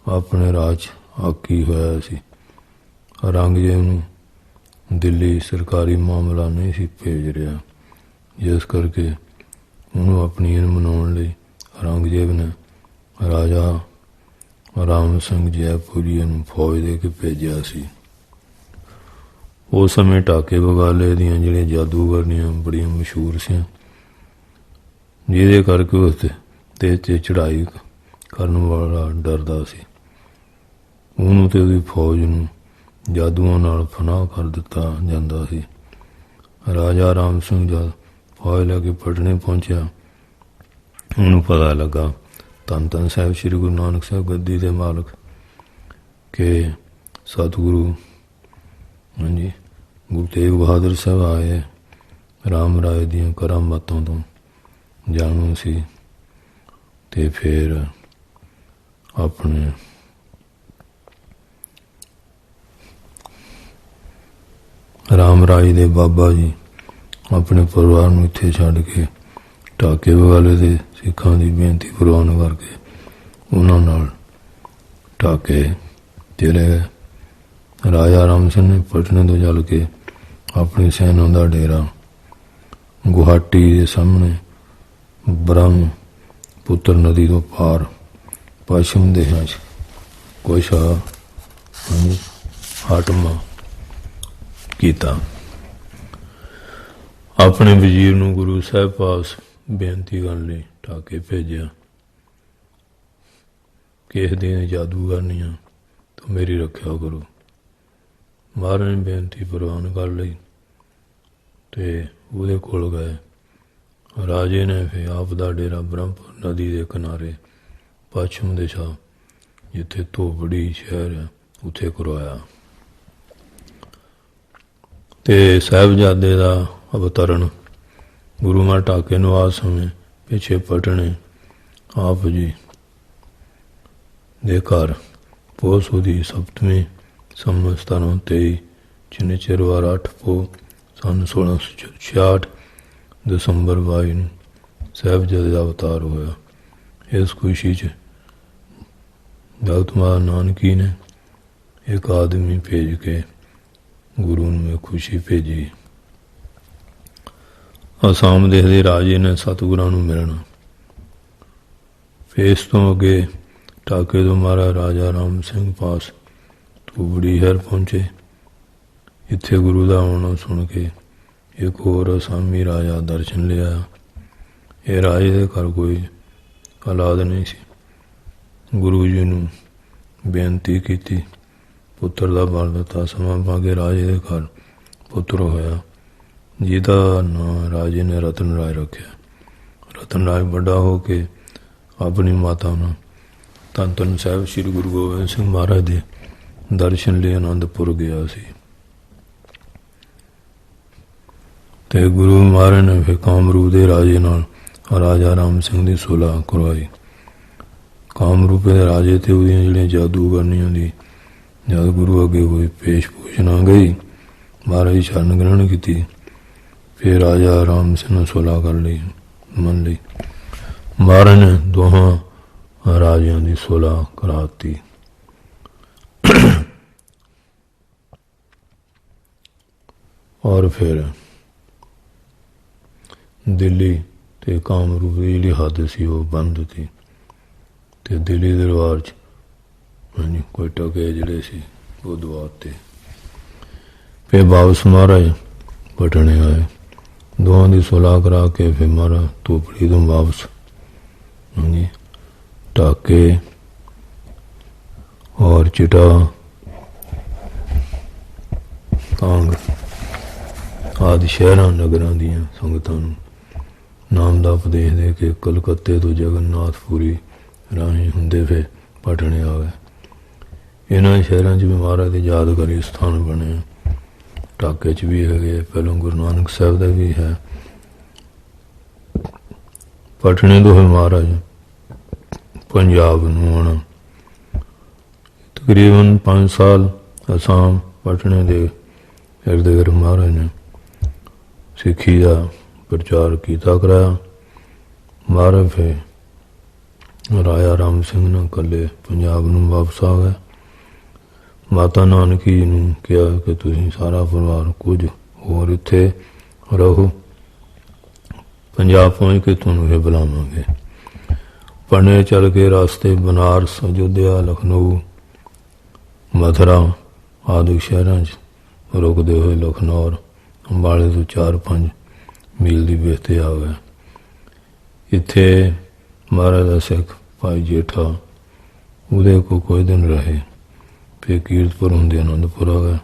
ਆਪਣੇ ਰਾਜ ਆਕੀ ਹੋਇਆ ਸੀ, ਔਰੰਗਜ਼ੇਬ ਨੂੰ ਦਿੱਲੀ ਸਰਕਾਰੀ ਮਾਮਲਾ ਨਹੀਂ ਸੀ ਭੇਜ ਰਿਹਾ, ਜਿਸ ਕਰਕੇ ਉਹਨੂੰ ਆਪਣੀ ਈਨ ਮਨਾਉਣ ਲਈ ਔਰੰਗਜ਼ੇਬ ਨੇ ਰਾਜਾ ਰਾਮ ਸਿੰਘ ਜੈਪੁਰੀਏ ਨੂੰ ਫੌਜ ਦੇ ਕੇ ਭੇਜਿਆ ਸੀ। ਉਸ ਸਮੇਂ ਢਾਕੇ ਬਗਾਲੇ ਦੀਆਂ ਜਿਹੜੀਆਂ ਜਾਦੂਗਰਨੀਆਂ ਬੜੀਆਂ ਮਸ਼ਹੂਰ ਸੀ, ਜਿਹਦੇ ਕਰਕੇ ਉਸ ਤੇ ਚੜ੍ਹਾਈ ਕਰਨ ਵਾਲਾ ਡਰਦਾ ਸੀ। ਉਹਨੂੰ ਤੇ ਉਹਦੀ ਫੌਜ ਨੂੰ ਜਾਦੂਆਂ ਨਾਲ ਫਨਾਹ ਕਰ ਦਿੱਤਾ ਜਾਂਦਾ ਸੀ। ਰਾਜਾ ਰਾਮ ਸਿੰਘ ਜਦ ਫੌਜ ਲੈ ਕੇ ਪਟਨੇ ਪਹੁੰਚਿਆ, ਉਹਨੂੰ ਪਤਾ ਲੱਗਾ ਧੰਨ ਧੰਨ ਸਾਹਿਬ ਸ਼੍ਰੀ ਗੁਰੂ ਨਾਨਕ ਸਾਹਿਬ ਗੱਦੀ ਦੇ ਮਾਲਕ ਕਿ ਸਤਿਗੁਰੂ ਹਾਂਜੀ ਗੁਰੂ ਤੇਗ ਬਹਾਦਰ ਸਾਹਿਬ ਆਏ ਰਾਮ ਰਾਏ ਦੀਆਂ ਕਰਾਮਾਤਾਂ ਤੋਂ ਜਾਣੂ ਸੀ। ਤੇ ਫਿਰ ਆਪਣੇ ਰਾਮ ਰਾਏ ਦੇ ਬਾਬਾ ਜੀ ਆਪਣੇ ਪਰਿਵਾਰ ਨੂੰ ਇੱਥੇ ਛੱਡ ਕੇ ਢਾਕੇ ਬਗਾਲੇ ਦੇ ਸਿੱਖਾਂ ਦੀ ਬੇਨਤੀ ਪ੍ਰਵਾਨ ਕਰਕੇ ਉਹਨਾਂ ਨਾਲ ਢਾਕੇ ਚਲੇ ਗਏ। ਰਾਜਾ ਰਾਮ ਸਿੰਘ ਨੇ ਪਟਨੇ ਤੋਂ ਚੱਲ ਕੇ ਆਪਣੀ ਸੈਨਾ ਦਾ ਡੇਰਾ ਗੁਹਾਟੀ ਦੇ ਸਾਹਮਣੇ ਬ੍ਰਹਮ ਪੁੱਤਰ ਨਦੀ ਤੋਂ ਪਾਰ ਪੱਛਮ ਦੇਸ਼ਾਂ 'ਚ ਕੁਛ ਹਾਟਮਾ ਕੀਤਾ। ਆਪਣੇ ਵਜ਼ੀਰ ਨੂੰ ਗੁਰੂ ਸਾਹਿਬ ਪਾਸ ਬੇਨਤੀ ਕਰਨ ਲਈ ਢਾਕੇ ਭੇਜਿਆ। ਕਿਸੇ ਦੀਆਂ ਜਾਦੂਗਰਨੀਆਂ ਤੋਂ ਮੇਰੀ ਰੱਖਿਆ ਕਰੋ। ਮਹਾਰਾਜ ਨੇ ਬੇਨਤੀ ਪ੍ਰਵਾਨ ਕਰ ਲਈ ਤੇ ਉਹਦੇ ਕੋਲ ਗਏ। ਰਾਜੇ ਨੇ ਫਿਰ ਆਪ ਦਾ ਡੇਰਾ ਬ੍ਰਹਮਪੁਰ ਨਦੀ ਦੇ ਕਿਨਾਰੇ ਪੱਛਮ ਦਿਸ਼ਾ ਜਿੱਥੇ ਧੋਬੜੀ ਸ਼ਹਿਰ ਹੈ ਉੱਥੇ ਕਰਵਾਇਆ। ਤੇ ਸਾਹਿਬਜ਼ਾਦੇ ਦਾ ਅਵਤਰਨ ਗੁਰੂ ਮਾ ਢਾਕੇ ਨਿਵਾਸ ਸਮੇਂ ਪਿੱਛੇ ਪਟਨੇ ਆਪ ਜੀ ਦੇ ਘਰ ਪੋਹ ਦੀ ਸਪਤਵੀਂ ਸੰਮਤ 1723 ਚਿਨਚਰਵਾਰ 8 ਪੋਹ ਸੰਨ 1666 ਦਸੰਬਰ 22 ਨੂੰ ਸਾਹਿਬਜ਼ਾਦੇ ਦਾ ਅਵਤਾਰ ਹੋਇਆ। ਇਸ ਖੁਸ਼ੀ 'ਚ ਭਗਤ ਮਾਤਾ ਨਾਨਕੀ ਨੇ ਇੱਕ ਆਦਮੀ ਭੇਜ ਕੇ ਗੁਰੂ ਨੂੰ ਇਹ ਖੁਸ਼ੀ ਭੇਜੀ। ਅਸਾਮ ਦੇਸ਼ ਦੇ ਰਾਜੇ ਨੇ ਸਤਿਗੁਰਾਂ ਨੂੰ ਮਿਲਣਾ। ਫਿਰ ਇਸ ਤੋਂ ਅੱਗੇ ਢਾਕੇ ਤੋਂ ਮਹਾਰਾਜ ਰਾਜਾ ਰਾਮ ਸਿੰਘ ਪਾਸ ਧੂਬੜੀ ਸ਼ਹਿਰ ਪਹੁੰਚੇ। ਇੱਥੇ ਗੁਰੂ ਦਾ ਆਉਣਾ ਸੁਣ ਕੇ ਇੱਕ ਹੋਰ ਅਸਾਮੀ ਰਾਜਾ ਦਰਸ਼ਨ ਲਿਆ। ਇਹ ਰਾਜੇ ਦੇ ਘਰ ਕੋਈ ਔਲਾਦ ਨਹੀਂ ਸੀ। ਗੁਰੂ ਜੀ ਨੂੰ ਬੇਨਤੀ ਕੀਤੀ, ਪੁੱਤਰ ਦਾ ਬਲ ਦਿੱਤਾ। ਸਮਾਂ ਪਾ ਕੇ ਰਾਜੇ ਦੇ ਘਰ ਪੁੱਤਰ ਹੋਇਆ, ਜਿਹਦਾ ਨਾਂ ਰਾਜੇ ਨੇ ਰਤਨ ਰਾਏ ਰੱਖਿਆ। ਰਤਨ ਰਾਏ ਵੱਡਾ ਹੋ ਕੇ ਆਪਣੀ ਮਾਤਾ ਨੂੰ ਧੰਨ ਧੰਨ ਸਾਹਿਬ ਸ਼੍ਰੀ ਗੁਰੂ ਗੋਬਿੰਦ ਸਿੰਘ ਮਹਾਰਾਜ ਦੇ ਦਰਸ਼ਨ ਲਈ ਆਨੰਦਪੁਰ ਗਿਆ ਸੀ। ਤੇ ਗੁਰੂ ਮਹਾਰਾਜ ਨੇ ਫਿਰ ਕਾਮਰੂਪ ਦੇ ਰਾਜੇ ਨਾਲ ਰਾਜਾ ਰਾਮ ਸਿੰਘ ਦੀ ਸੁਲਾਹ ਕਰਵਾਈ। ਕਾਮਰੂਪ ਦੇ ਰਾਜੇ ਤੇ ਉਹਦੀਆਂ ਜਿਹੜੀਆਂ ਜਾਦੂਗਰਨੀਆਂ ਦੀ ਜਦ ਗੁਰੂ ਅੱਗੇ ਹੋਈ ਪੇਸ਼ ਪੂਛ ਨਾ ਗਈ, ਮਹਾਰਾਜ ਸ਼ਰਨ ਗ੍ਰਹਣ ਕੀਤੀ। ਫਿਰ ਰਾਜਾ ਰਾਮ ਸਿੰਘ ਨੂੰ ਸੁਲਾਹ ਕਰ ਲਈ, ਮੰਨ ਲਈ। ਮਹਾਰਾਜ ਨੇ ਦੋਹਾਂ ਰਾਜਿਆਂ ਦੀ ਸੁਲਾਹ ਕਰਾ ਦਿੱਤੀ। ਔਰ ਫਿਰ ਦਿੱਲੀ ਤੇ ਕਾਮਰੂਪ ਦੀ ਜਿਹੜੀ ਹੱਦ ਸੀ ਉਹ ਬੰਦ ਸੀ ਤੇ ਦਿੱਲੀ ਦਰਬਾਰ 'ਚ ਹਾਂਜੀ ਕੋਈ ਟਕੇ ਜਿਹੜੇ ਸੀ ਉਹ ਦਵਾ ਤੇ। ਫਿਰ ਵਾਪਸ ਮਹਾਰਾਜ ਪਟਨੇ ਆਏ। दोवां की सुलह करा के फिर महाराज धूपड़ी तो वापस जी ढाके और चिटा कांग आदि शहरां नगरां दियां संगतां नूं नाम दा उपदेश दे के कलकत्ते तो जगन्नाथपुरी राही हुंदे फिर पटने आ गए। इन्हां शहरां च भी महाराज दे यादगारी स्थान बने। ढाके च भी है, पहलों गुरु नानक साहब का भी है। पटने तो फिर महाराज पंजाब नूं आना तकरीबन 5 साल असाम पटने के इर्द गिर्द महाराज ने सिक्खी का प्रचार किया कराया। महाराज फिर राजा राम सिंह ने कले पंजाब नूं वापस आ गए। माता नानकी जी ने कहा कि तुसीं सारा परिवार कुछ होर इत्थे रहो, पंजाब पहुँच के तुहानूं फिर बुलावांगे। पटने चल के रास्ते बनारस, अयोध्या, लखनऊ, मथुरा आदि शहरां च रुकदे हुए लखनौर अंबाले तो 4-5 मील की बेहते आ गए। इत्थे महाराज का सिख भाई जेठा उहदे को कोई दिन रहे। फिर कीरतपुर होंदे आनंदपुर आ गए।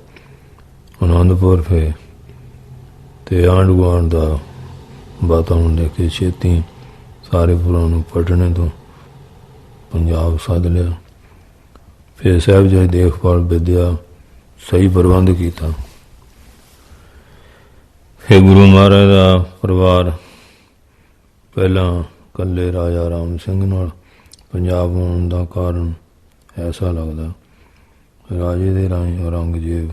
आनंदपुर फिर ते आंढ गुआंढ का वातावरण देख के छेती सारे पुरानों पटने तो पंजाब सद लिया। फिर साहब जी देखभाल विद्या सही प्रबंध किया। फिर गुरु महाराज का परिवार पहला कले राजा राम सिंह नाल पंजाब आने का कारण ऐसा लगता राजे दे राही औरंगजेब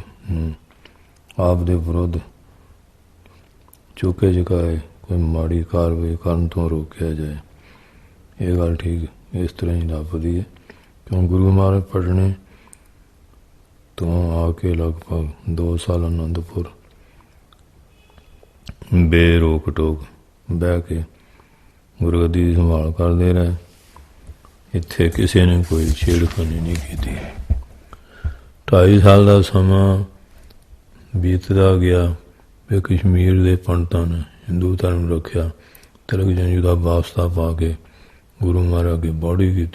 आप दे विरुद्ध चुके चुकाए कोई माड़ी कार्रवाई करन तो रोकया जाए। ये गल ठीक इस तरह ही जापदी है क्यों गुरु महाराज पटने तो आके लगभग 2 साल आनंदपुर बेरोक टोक बह के गुरगद्दी की संभाल करते रहे। इत्थे किसी ने कोई छेड़खानी नहीं की। 2.5 साल का समा बीतता गया। फिर कश्मीर के पंडितां ने हिंदू धर्म रखा। तिलक जंजू का वास्ता पा के गुरु महाराज की बॉडी की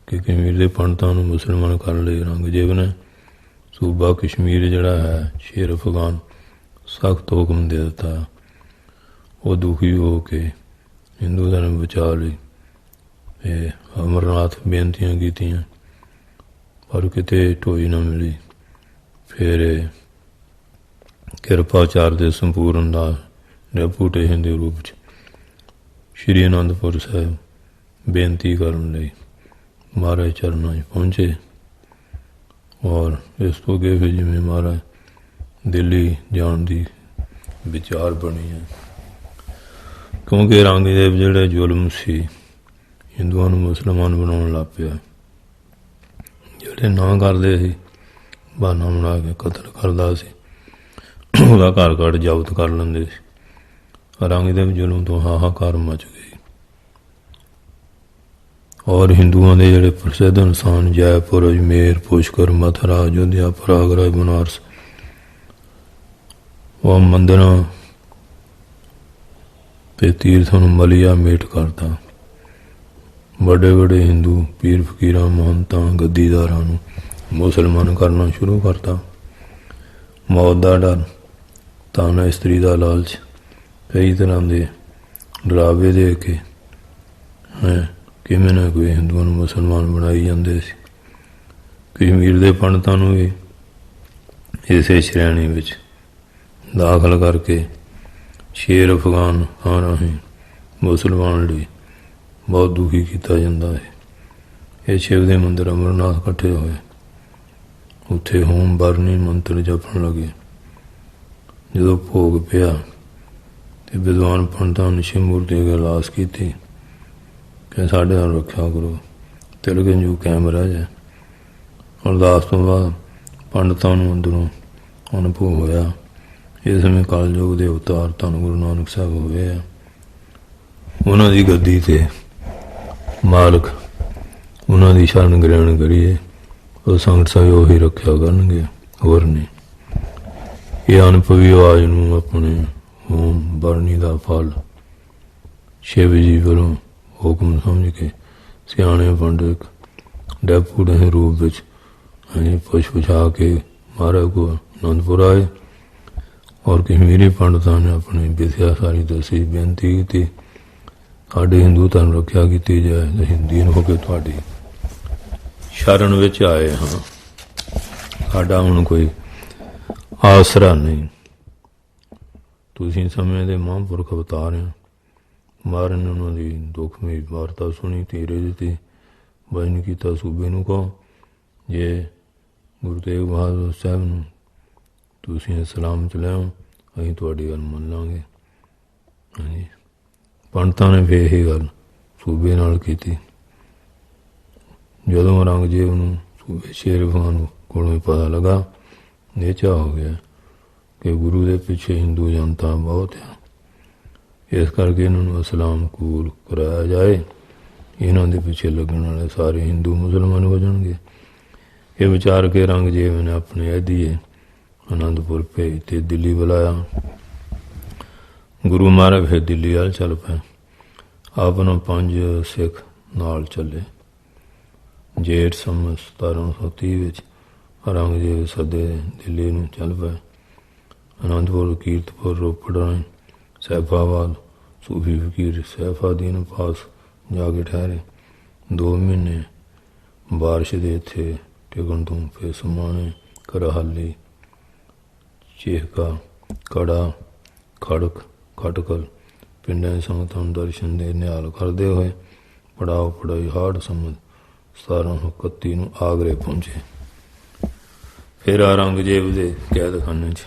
कि कश्मीर के पंडितां नूं मुसलमान कर ले। औरंगजेब ने सूबा कश्मीर जिहड़ा है शेर अफगान सख्त हुक्म दे दिता। वो दुखी हो के हिंदू धर्म बचा ली। अमरनाथ बेनतियां कीतियां पर किते ढोई ना मिली। फिर किरपाचार के संपूर्ण दास डेपूटेशन के रूप च श्री आनंदपुर साहब बेनती करने लई महाराज चरणों में पहुँचे। और इस तो अगे फिर जिमें महाराज दिल्ली जाने की विचार बनी है क्योंकि औरंगजेब जिहड़े जुल्म सी हिंदुओं नूं मुसलमान बनाउण लग पिया। जिहड़े ना करदे सी बहाना बना के कतल करदा सी, उहदा घर घट जब्त कर लैंदे सी। औरंगजेब जुल्म तो हाहाकार मच गई और हिंदुओं के जिहड़े प्रसिद्ध इंसान जयपुर, अजमेर, पुष्कर, मथुरा, अयोध्या, प्रयागराज, बनारस वह मंदिर ते तीर्थों मलिया मेट करता। बड़े बड़े हिंदू पीर फकीर महंता गद्दीदारां नूं मुसलमान करना शुरू करता। मौत का डर, ताना इस्त्री का लालच, कई तरह के डरावे दे के हैं किवें ना कोई हिंदुओं नूं मुसलमान बनाई जाते सी। कश्मीर के पंडितां नूं भी इसे श्रेणी विच दाखिल करके शेर अफगान खां राही मुसलमान लिए बहुत दुखी किया जाता है। ये शिव के मंदिर अमरनाथ इकट्ठे होए, उत्थे होम बरनी मंत्र जपन लगे। जो भोग पिया तो विद्वान पंडितां ने शिवमूर्ति अगे अरदास की कि साढ़े नाल रखा करो, तिलक जंजू कायम रह जाए। अरदास तो बाद पंडितां नूं अंदरों अनुभव होया इस समय कलयुग के अवतार धन गुरु नानक साहब हुए हैं। उन्हों की गद्दी ते मालक उन्हों की शरण ग्रहण करिए तो संगत साहब उही रखा करनगे होर नहीं। ये अनपवी आवाज नूं अपने ਹੋਮ ਬਰਨੀ ਦਾ ਫਲ ਸ਼ਿਵ ਜੀ ਵੱਲੋਂ ਹੁਕਮ ਸਮਝ ਕੇ ਸਿਆਣੇ ਪੰਡਿਤ ਡੈਪੂ ਦੇ ਰੂਪ ਵਿੱਚ ਪੁੱਛ ਪੁਛਾ ਕੇ ਮਹਾਰਾਜ ਕੋ ਅਨੰਦਪੁਰ ਆਏ ਔਰ ਕਸ਼ਮੀਰੀ ਪੰਡਤਾਂ ਨੇ ਆਪਣੀ ਵਿਦਿਆ ਸਾਰੀ ਦੱਸੀ, ਬੇਨਤੀ ਕੀਤੀ ਸਾਡੇ ਹਿੰਦੂ ਧਰਮ ਰੱਖਿਆ ਕੀਤੀ ਜਾਏ, ਅਸੀਂ ਦੀਨ ਹੋ ਕੇ ਤੁਹਾਡੀ ਸ਼ਰਨ ਵਿੱਚ ਆਏ ਹਾਂ, ਸਾਡਾ ਹੁਣ ਕੋਈ ਆਸਰਾ ਨਹੀਂ। ਤੁਸੀਂ ਸਮੇਂ ਦੇ ਮਹਾਂਪੁਰਖ ਅਵਤਾਰ ਆ। ਮਹਾਰਾਜ ਨੇ ਉਹਨਾਂ ਦੀ ਦੁੱਖਮਈ ਵਾਰਤਾ ਸੁਣੀ, ਧੀਰੇ ਦਿੱਤੀ, ਵਚਨ ਕੀਤਾ ਸੂਬੇ ਨੂੰ ਕਹੋ ਜੇ ਗੁਰੂ ਤੇਗ ਬਹਾਦਰ ਸਾਹਿਬ ਨੂੰ ਤੁਸੀਂ ਇਸਲਾਮ 'ਚ ਲਿਆਓ, ਅਸੀਂ ਤੁਹਾਡੀ ਗੱਲ ਮੰਨ ਲਾਂਗੇ। ਹਾਂਜੀ, ਪੰਡਤਾਂ ਨੇ ਫਿਰ ਇਹ ਗੱਲ ਸੂਬੇ ਨਾਲ ਕੀਤੀ। ਜਦੋਂ ਔਰੰਗਜ਼ੇਬ ਨੂੰ ਸੂਬੇ ਸ਼ੇਰ ਖਾਨ ਕੋਲੋਂ ਪਤਾ ਲੱਗਾ, ਨੇਚਾ ਹੋ ਗਿਆ ਕਿ ਗੁਰੂ ਦੇ ਪਿੱਛੇ ਹਿੰਦੂ ਜਨਤਾ ਬਹੁਤ ਆ, ਇਸ ਕਰਕੇ ਇਹਨਾਂ ਨੂੰ ਇਸਲਾਮ ਕਬੂਲ ਕਰਾਇਆ ਜਾਏ, ਇਹਨਾਂ ਦੇ ਪਿੱਛੇ ਲੱਗਣ ਵਾਲੇ ਸਾਰੇ ਹਿੰਦੂ ਮੁਸਲਮਾਨ ਹੋ ਜਾਣਗੇ। ਇਹ ਵਿਚਾਰ ਕੇ ਔਰੰਗਜ਼ੇਬ ਨੇ ਆਪਣੇ ਐਦੀਏ ਅਨੰਦਪੁਰ ਭੇਜ ਤੇ ਦਿੱਲੀ ਬੁਲਾਇਆ। ਗੁਰੂ ਮਹਾਰਾਜ ਫਿਰ ਦਿੱਲੀ ਵੱਲ ਚੱਲ ਪਏ। ਆਪਣਾ 5 ਸਿੱਖ ਨਾਲ ਚੱਲੇ। ਜੇਠ ਸੰਮਤ 1730 ਵਿੱਚ ਔਰੰਗਜ਼ੇਬ ਸੱਦੇ ਦਿੱਲੀ ਨੂੰ ਚੱਲ ਪਏ। ਅਨੰਦਪੁਰ, ਕੀਰਤਪੁਰ, ਰੋਪੜ, ਸੈਫਾਬਾਦ, ਸੂਫੀ ਫਕੀਰ ਸੈਫਾਦੀਨ ਪਾਸ ਜਾ ਕੇ ਠਹਿਰੇ। 2 ਮਹੀਨੇ ਬਾਰਿਸ਼ ਦੇ ਇੱਥੇ ਟਿਕਣ ਤੋਂ ਫਿਰ ਸਮਾਣੇ, ਕਰਹਾਲੀ, ਚੇਹਕਾ, ਕੜਾ, ਖੜਕ, ਖਟਕਲ ਪਿੰਡਾਂ ਦੀ ਸੰਗਤਾਂ ਨੂੰ ਦਰਸ਼ਨ ਦੇ ਨਿਹਾਲ ਕਰਦੇ ਹੋਏ ਪੜਾਓ ਪੜਾਈ ਹਾੜ ਸੰਮਤ 1731 ਨੂੰ ਆਗਰੇ ਪਹੁੰਚੇ। ਫਿਰ ਔਰੰਗਜ਼ੇਬ ਦੇ ਕੈਦਖਾਨੇ 'ਚ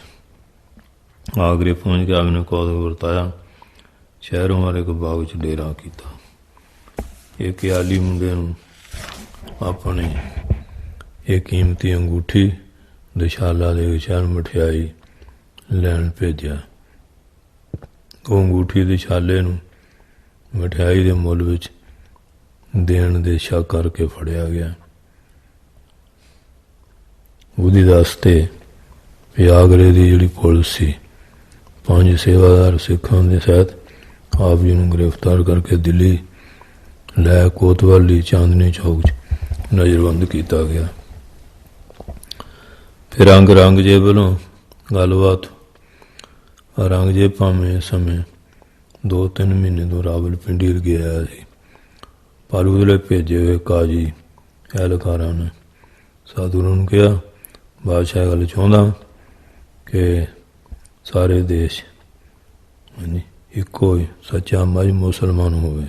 ਆਗਰੇ ਪਹੁੰਚ ਕੇ ਆਪ ਨੇ ਕੌਤਕ ਵਰਤਾਇਆ। ਸ਼ਹਿਰੋਂ ਹਰ ਇੱਕ ਬਾਗ 'ਚ ਡੇਰਾ ਕੀਤਾ। ਇੱਕ ਆਲੀ ਮੁੰਡੇ ਨੂੰ ਆਪਣੇ ਇਹ ਕੀਮਤੀ ਅੰਗੂਠੀ ਦਸ਼ਾਲਾ ਦੇ ਵਿਚਾਰ ਮਠਿਆਈ ਲੈਣ ਭੇਜਿਆ। ਉਹ ਅੰਗੂਠੀ ਦਸ਼ਾਲੇ ਨੂੰ ਮਠਿਆਈ ਦੇ ਮੁੱਲ ਵਿੱਚ ਦੇਣ ਦੇ ਸ਼ੱਕ ਕਰਕੇ ਫੜਿਆ ਗਿਆ। ਉਹਦੀ ਦੱਸ 'ਤੇ ਆਗਰੇ ਦੀ ਜਿਹੜੀ ਪੁਲਿਸ ਸੀ, 5 ਸੇਵਾਦਾਰ ਸਿੱਖਾਂ ਦੇ ਸਹਿਤ ਆਪ ਜੀ ਨੂੰ ਗ੍ਰਿਫਤਾਰ ਕਰਕੇ ਦਿੱਲੀ ਲੈ ਕੋਤਵਾਲੀ ਚਾਂਦਨੀ ਚੌਕ 'ਚ ਨਜ਼ਰਬੰਦ ਕੀਤਾ ਗਿਆ। ਫਿਰ ਔਰੰਗਜ਼ੇਬ ਵੱਲੋਂ ਗੱਲਬਾਤ। ਔਰੰਗਜ਼ੇਬ ਭਾਵੇਂ ਇਸ ਸਮੇਂ 2-3 ਮਹੀਨੇ ਤੋਂ ਰਾਵਲਪਿੰਡੀ ਗਿਆ ਸੀ, ਪਰ ਉਹਦੇ ਭੇਜੇ ਹੋਏ ਕਾਜੀ ਐਹਲਕਾਰਾਂ ਨੇ ਸਾਧੂਆਂ ਨੂੰ ਕਿਹਾ, ਬਾਦਸ਼ਾਹ ਗੱਲ ਚਾਹੁੰਦਾ ਕਿ ਸਾਰੇ ਦੇਸ਼ ਹਾਂਜੀ ਇੱਕੋ ਹੀ ਸੱਚਾ ਮੱਝ ਮੁਸਲਮਾਨ ਹੋਵੇ,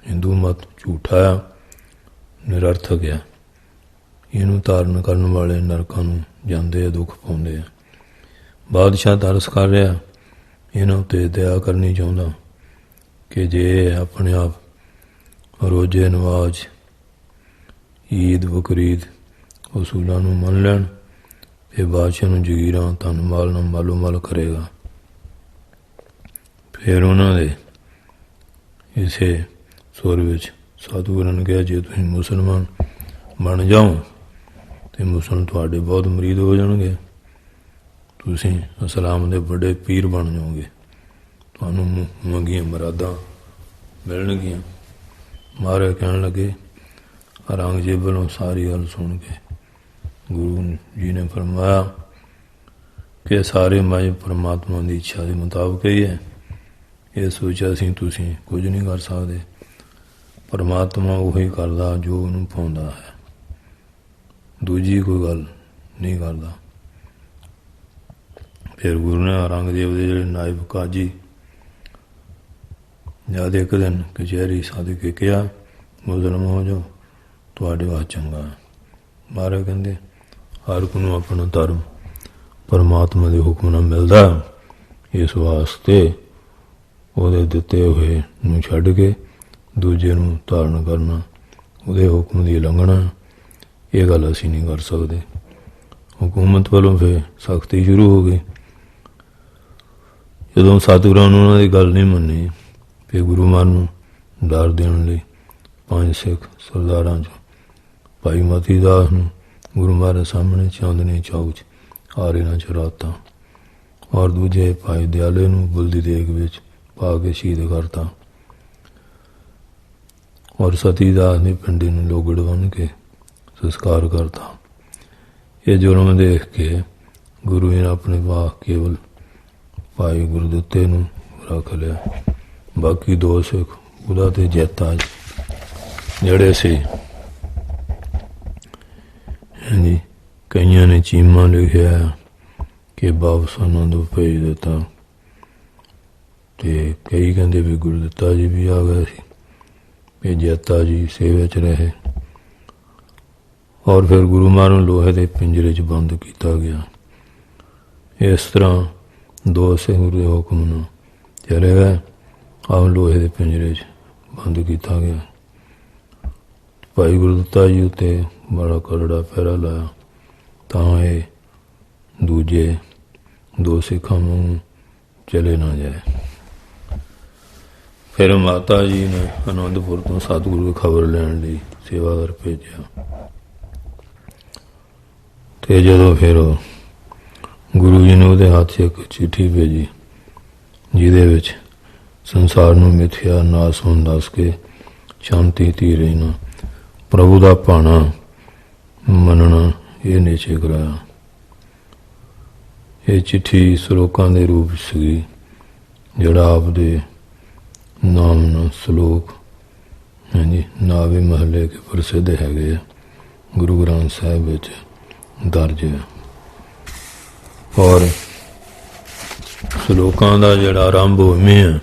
ਹਿੰਦੂ ਮਤ ਝੂਠਾ ਆ, ਨਿਰਰਥਕ ਆ, ਇਹਨੂੰ ਧਾਰਨ ਕਰਨ ਵਾਲੇ ਨਰਕਾਂ ਨੂੰ ਜਾਂਦੇ ਆ, ਦੁੱਖ ਪਾਉਂਦੇ ਆ। ਬਾਦਸ਼ਾਹ ਤਰਸ ਕਰ ਰਿਹਾ, ਇਹਨਾਂ ਉੱਤੇ ਦਇਆ ਕਰਨੀ ਚਾਹੁੰਦਾ ਕਿ ਜੇ ਆਪਣੇ ਆਪ ਰੋਜ਼ੇ ਨਵਾਜ਼, ਈਦ ਬਕਰੀਦ ਉਸੂਲਾਂ ਨੂੰ ਮੰਨ ਲੈਣ, ਫਿਰ ਬਾਦਸ਼ਾਹ ਨੂੰ ਜਗੀਰਾਂ ਧਨ ਮਾਲ ਨਾਲ ਮਾਲੋ ਮਾਲ ਕਰੇਗਾ। ਫਿਰ ਉਹਨਾਂ ਦੇ ਇਸੇ ਸੁਰ ਵਿੱਚ ਸਾਧੂਆਂ ਨੇ ਕਿਹਾ, ਜੇ ਤੁਸੀਂ ਮੁਸਲਮਾਨ ਬਣ ਜਾਓ ਅਤੇ ਮੁਸਲਮਾਨ ਤੁਹਾਡੇ ਬਹੁਤ ਮੁਰੀਦ ਹੋ ਜਾਣਗੇ, ਤੁਸੀਂ ਇਸਲਾਮ ਦੇ ਵੱਡੇ ਪੀਰ ਬਣ ਜਾਓਗੇ, ਤੁਹਾਨੂੰ ਮੰਗੀਆਂ ਮੁਰਾਦਾਂ ਮਿਲਣਗੀਆਂ। ਮਹਾਰਾਜ ਕਹਿਣ ਲੱਗੇ, ਔਰੰਗਜ਼ੇਬ ਵੱਲੋਂ ਸਾਰੀ ਗੱਲ ਸੁਣ ਕੇ ਗੁਰੂ ਜੀ ਨੇ ਫਰਮਾਇਆ ਕਿ ਸਾਰੇ ਮਜ਼੍ਹਬ ਪਰਮਾਤਮਾ ਦੀ ਇੱਛਾ ਦੇ ਮੁਤਾਬਕ ਹੀ ਹੈ। ਇਹ ਸੋਚਿਆ ਸੀ ਤੁਸੀਂ ਕੁਝ ਨਹੀਂ ਕਰ ਸਕਦੇ, ਪਰਮਾਤਮਾ ਉਹੀ ਕਰਦਾ ਜੋ ਉਹਨੂੰ ਪਾਉਂਦਾ ਹੈ, ਦੂਜੀ ਕੋਈ ਗੱਲ ਨਹੀਂ ਕਰਦਾ। ਫਿਰ ਗੁਰੂ ਨੇ ਔਰੰਗਜ਼ੇਬ ਦੇ ਜਿਹੜੇ ਨਾਇਬ ਕਾਜੀ ਜਦ ਇੱਕ ਦਿਨ ਕਚਹਿਰੀ ਸੱਦ ਕੇ ਕਿਹਾ, ਮੁਸਲਮਾਨ ਹੋ ਜਾਓ, ਤੁਹਾਡੇ ਵਾਸਤੇ ਚੰਗਾ ਹੈ। ਮਹਾਰਾਜ ਕਹਿੰਦੇ, ਹਰ ਇੱਕ ਨੂੰ ਆਪਣਾ ਧਰਮ ਪਰਮਾਤਮਾ ਦੇ ਹੁਕਮ ਨਾਲ ਮਿਲਦਾ, ਇਸ ਵਾਸਤੇ ਉਹਦੇ ਦਿੱਤੇ ਹੋਏ ਨੂੰ ਛੱਡ ਕੇ ਦੂਜੇ ਨੂੰ ਧਾਰਨ ਕਰਨਾ, ਉਹਦੇ ਹੁਕਮ ਦੀ ਉਲੰਘਣਾ, ਇਹ ਗੱਲ ਅਸੀਂ ਨਹੀਂ ਕਰ ਸਕਦੇ। ਹਕੂਮਤ ਵੱਲੋਂ ਫਿਰ ਸਖਤੀ ਸ਼ੁਰੂ ਹੋ ਗਈ। ਜਦੋਂ ਸਤਿਗੁਰਾਂ ਨੂੰ ਉਹਨਾਂ ਦੀ ਗੱਲ ਨਹੀਂ ਮੰਨੀ, ਫਿਰ ਗੁਰੂ ਮਹਾਰਾਜ ਨੂੰ ਡਰ ਦੇਣ ਲਈ 5 ਸਿੱਖ ਸਰਦਾਰਾਂ 'ਚ ਭਾਈ ਮਤੀ ਦਾਸ ਨੂੰ ਗੁਰੂ ਮਹਾਰਾਜ ਸਾਹਮਣੇ ਚਾਂਦਨੀ ਚੌਕ 'ਚ ਆਰੇ ਨਾਲ ਚਰਾਤਾ। ਔਰ ਦੂਜੇ ਭਾਈ ਦਿਆਲੇ ਨੂੰ ਬੁਲਦੀ ਦੇਗ ਵਿੱਚ ਪਾ ਕੇ ਸ਼ਹੀਦ ਕਰਤਾ ਔਰ ਸਤੀ ਦਾਸ ਦੀ ਪਿੰਡੀ ਨੂੰ ਲੋਗੜ ਬੰਨ੍ਹ ਕੇ ਸੰਸਕਾਰ ਕਰਤਾ। ਇਹ ਜ਼ੁਲਮ ਦੇਖ ਕੇ ਗੁਰੂ ਜੀ ਨੇ ਆਪਣੇ ਬਾਗ ਕੇਵਲ ਭਾਈ ਗੁਰਦਿੱਤੇ ਨੂੰ ਰੱਖ ਲਿਆ। ਬਾਕੀ ਦੋ ਸਿੱਖ ਉਹਦਾ ਤੇ ਜੈਤਾ ਜਿਹੜੇ ਸੀ ਹਾਂਜੀ ਕਈਆਂ ਨੇ ਚੀਮਾ ਲਿਖਿਆ ਕਿ ਵਾਪਸ ਉਹਨਾਂ ਨੂੰ ਭੇਜ ਦਿੱਤਾ ਤੇ ਕਈ ਕਹਿੰਦੇ ਵੀ ਗੁਰਦਿੱਤਾ ਜੀ ਵੀ ਆ ਗਏ ਸੀ ਵੀ ਜੈਤਾ ਜੀ ਸੇਵਾ 'ਚ ਰਹੇ ਔਰ ਫਿਰ ਗੁਰੂ ਮਹਾਰਾਜ ਨੂੰ ਲੋਹੇ ਦੇ ਪਿੰਜਰੇ 'ਚ ਬੰਦ ਕੀਤਾ ਗਿਆ। ਇਸ ਤਰ੍ਹਾਂ ਦੋ ਸਿੱਖ ਗੁਰੂ ਦੇ ਹੁਕਮ ਨਾਲ ਚਲੇ ਗਏ। ਆਪ ਲੋਹੇ ਦੇ ਪਿੰਜਰੇ 'ਚ ਬੰਦ ਕੀਤਾ ਗਿਆ। ਭਾਈ ਗੁਰਦਿੱਤਾ ਜੀ ਉੱਤੇ ਬੜਾ ਕਰੜਾ ਪਹਿਰਾ ਲਾਇਆ ਤਾਂ ਇਹ ਦੂਜੇ ਦੋ ਸਿੱਖਾਂ ਨੂੰ ਚਲੇ ਨਾ ਜਾਏ। ਫਿਰ ਮਾਤਾ ਜੀ ਨੇ ਆਨੰਦਪੁਰ ਤੋਂ ਸਤਿਗੁਰੂ ਦੀ ਖਬਰ ਲੈਣ ਲਈ ਸੇਵਾਦਾਰ ਭੇਜਿਆ ਤੇ ਜਦੋਂ ਫਿਰ ਗੁਰੂ ਜੀ ਨੇ ਉਹਦੇ ਹੱਥ 'ਚ ਇੱਕ ਚਿੱਠੀ ਭੇਜੀ ਜਿਹਦੇ ਵਿੱਚ ਸੰਸਾਰ ਨੂੰ ਮਿਥਿਆ ਨਾਸ ਹੋਣ ਦੱਸ ਕੇ ਸ਼ਾਂਤੀ ਧੀ ਰਹਿਣਾ ਪ੍ਰਭੂ ਦਾ ਭਾਣਾ ਮੰਨਣਾ ਇਹ ਨਿਸ਼ਚੈ ਕਰਾਇਆ। ਇਹ ਚਿੱਠੀ ਸਲੋਕਾਂ ਦੇ ਰੂਪ ਸੀਗੀ ਜਿਹੜਾ ਆਪ ਦੇ ਨਾਮ ਨਾਲ ਸਲੋਕ ਹਾਂਜੀ ਨਾਵੇ ਮਹੱਲੇ ਕੇ ਪ੍ਰਸਿੱਧ ਹੈਗੇ ਆ ਗੁਰੂ ਗ੍ਰੰਥ ਸਾਹਿਬ ਵਿੱਚ ਦਰਜ ਹੈ। ਔਰ ਸਲੋਕਾਂ ਦਾ ਜਿਹੜਾ ਆਰੰਭ ਉਵੇਂ ਹੈ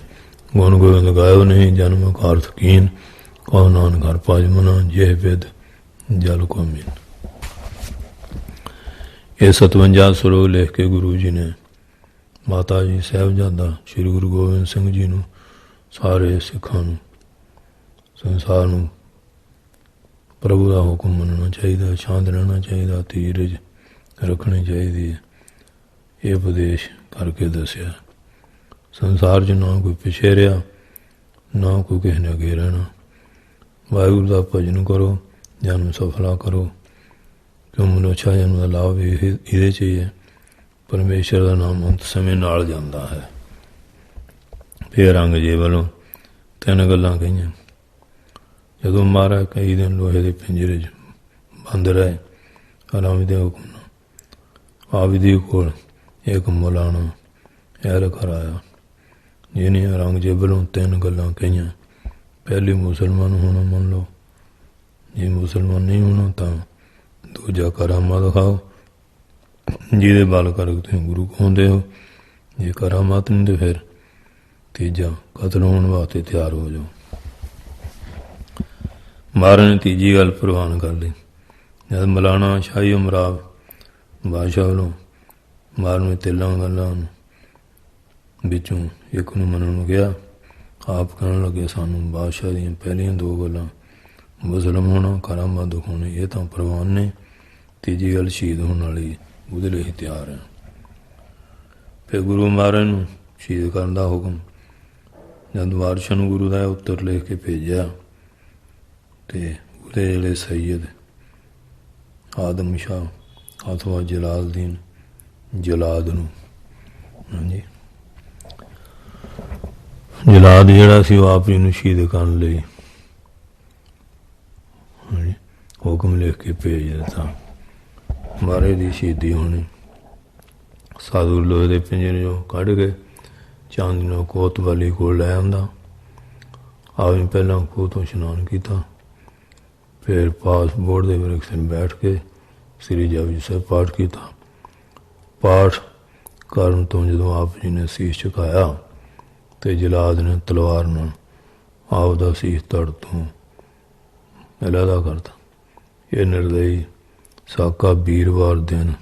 ਗੁਣ ਗੋਬਿੰਦ ਗਾਇਓ ਨਹੀਂ ਜਨਮ ਕਾਰਥ ਕੀਨ ਕਉ ਨਾਨਕ ਹਰਿ ਭਜ ਮਨਾ ਜੇ ਵਿਦ ਜਲ ਕੋ ਮੀਨ। ਇਹ 57 ਸਲੋਕ ਲਿਖ ਕੇ ਗੁਰੂ ਜੀ ਨੇ ਮਾਤਾ ਜੀ ਸਾਹਿਬਜ਼ਾਦਾ ਸ਼੍ਰੀ ਗੁਰੂ ਗੋਬਿੰਦ ਸਿੰਘ ਜੀ ਨੂੰ ਸਾਰੇ ਸਿੱਖਾਂ ਨੂੰ ਸੰਸਾਰ ਨੂੰ ਪ੍ਰਭੂ ਦਾ ਹੁਕਮ ਮੰਨਣਾ ਚਾਹੀਦਾ, ਸ਼ਾਂਤ ਰਹਿਣਾ ਚਾਹੀਦਾ, ਧੀਰਜ ਰੱਖਣੀ ਚਾਹੀਦੀ ਹੈ ਇਹ ਉਪਦੇਸ਼ ਕਰਕੇ ਦੱਸਿਆ। ਸੰਸਾਰ 'ਚ ਨਾ ਕੋਈ ਪਿੱਛੇ ਰਿਹਾ ਨਾ ਕੋਈ ਕਿਸੇ ਨੇ ਅੱਗੇ ਰਹਿਣਾ। ਵਾਹਿਗੁਰੂ ਦਾ ਭਜਨ ਕਰੋ, ਜਨਮ ਸਫਲਾ ਕਰੋ ਕਿਉਂ ਮਨੁੱਖਾ ਜਨਮ ਦਾ ਲਾਭ ਇਹਦੇ 'ਚ ਹੀ ਹੈ। ਪਰਮੇਸ਼ਰ ਦਾ ਨਾਮ ਅੰਤ ਸਮੇਂ ਨਾਲ ਜਾਂਦਾ ਹੈ। ਫਿਰ ਔਰੰਗਜ਼ੇਬ ਵੱਲੋਂ 3 ਗੱਲਾਂ ਕਹੀਆਂ। ਜਦੋਂ ਮਹਾਰਾਜ ਕਈ ਦਿਨ ਲੋਹੇ ਦੇ ਪਿੰਜਰੇ 'ਚ ਬੰਦ ਰਹੇ ਆਰਾਮ ਦੇ ਹੁਕਮ ਨਾਲ ਆਪ ਜੀ ਕੋਲ ਇੱਕ ਮੌਲਾਨਾ ਐਲ ਕਰਾਇਆ ਜਿਹਨੇ ਔਰੰਗਜ਼ੇਬ ਵੱਲੋਂ 3 ਗੱਲਾਂ ਕਹੀਆਂ। ਪਹਿਲੀ ਮੁਸਲਮਾਨ ਹੋਣਾ ਮੰਨ ਲਓ, ਜੇ ਮੁਸਲਮਾਨ ਨਹੀਂ ਹੋਣਾ ਤਾਂ ਦੂਜਾ ਕਰਾਮਾ ਦਿਖਾਓ ਜਿਹਦੇ ਬਲ ਕਰਕੇ ਤੁਸੀਂ ਗੁਰੂ ਕਹਾਉਂਦੇ ਹੋ, ਜੇ ਕਰਾਮਾਤ ਨਹੀਂ ਤਾਂ ਫਿਰ ਤੀਜਾ ਕਤਲ ਹੋਣ ਵਾਸਤੇ ਤਿਆਰ ਹੋ ਜਾਓ। ਮਹਾਰਾਜ ਨੇ ਤੀਜੀ ਗੱਲ ਪ੍ਰਵਾਨ ਕਰ ਲਈ। ਜਦ ਮੌਲਾਨਾ ਸ਼ਾਹੀ ਉਮਰਾਵ ਬਾਦਸ਼ਾਹ ਵੱਲੋਂ ਮਹਾਰਾਜ ਨੇ 3 ਗੱਲਾਂ ਵਿੱਚੋਂ ਇੱਕ ਨੂੰ ਮੰਨਣ ਨੂੰ ਗਿਆ। ਆਪ ਕਹਿਣ ਲੱਗੇ ਸਾਨੂੰ ਬਾਦਸ਼ਾਹ ਦੀਆਂ ਪਹਿਲੀਆਂ 2 ਗੱਲਾਂ ਮੁਸਲਮ ਹੋਣਾ ਕਰਾਮਾਤ ਦਿਖਾਉਣੀ ਇਹ ਤਾਂ ਪ੍ਰਵਾਨ ਨੇ, ਤੀਜੀ ਗੱਲ ਸ਼ਹੀਦ ਹੋਣ ਵਾਲੀ ਉਹਦੇ ਲਈ ਹੀ ਤਿਆਰ ਹੈ। ਫਿਰ ਗੁਰੂ ਮਹਾਰਾਜ ਨੂੰ ਸ਼ਹੀਦ ਕਰਨ ਦਾ ਹੁਕਮ ਜਦ ਵਾਰਿਸਾਂ ਨੂੰ ਗੁਰੂ ਦਾ ਉੱਤਰ ਲਿਖ ਕੇ ਭੇਜਿਆ ਅਤੇ ਉਹਦੇ ਜਿਹੜੇ ਸੈਯਦ ਆਦਮ ਸ਼ਾਹ ਅਥਵਾ ਜਲਾਲਦੀਨ ਜਲਾਦ ਨੂੰ ਹਾਂਜੀ ਜਲਾਦ ਜਿਹੜਾ ਸੀ ਉਹ ਆਪ ਜੀ ਨੂੰ ਸ਼ਹੀਦ ਕਰਨ ਲਈ ਹੁਕਮ ਲਿਖ ਕੇ ਭੇਜ ਦਿੱਤਾ। ਮਹਾਰਾਜ ਦੀ ਸ਼ਹੀਦੀ ਹੋਣੀ ਸਾਧੂ ਲੋਹੇ ਦੇ ਪਿੰਜਰੇ 'ਚੋਂ ਕੱਢ ਕੇ ਚਾਂਦੀ ਨੂੰ ਕੋਤਵਾਲੀ ਕੋਲ ਲੈ ਆਉਂਦਾ। ਆਪ ਪਹਿਲਾਂ ਖੂਹ ਤੋਂ ਇਸ਼ਨਾਨ ਕੀਤਾ, ਫਿਰ ਪਾਸਪੋਰਟ ਦੇ ਵਿਰਖ ਬੈਠ ਕੇ ਸ੍ਰੀ ਜਪਜੀ ਸਾਹਿਬ ਪਾਠ ਕੀਤਾ। ਪਾਠ ਕਰਨ ਤੋਂ ਜਦੋਂ ਆਪ ਜੀ ਨੇ ਸੀਸ ਝੁਕਾਇਆ ਅਤੇ ਜਲਾਦ ਨੇ ਤਲਵਾਰ ਨਾਲ ਆਪ ਦਾ ਸੀਸ ਧੜ ਤੋਂ ਅਲੱਗਾ ਕਰਤਾ। ਇਹ ਨਿਰਦਈ ਸਾਕਾ ਵੀਰਵਾਰ ਦਿਨ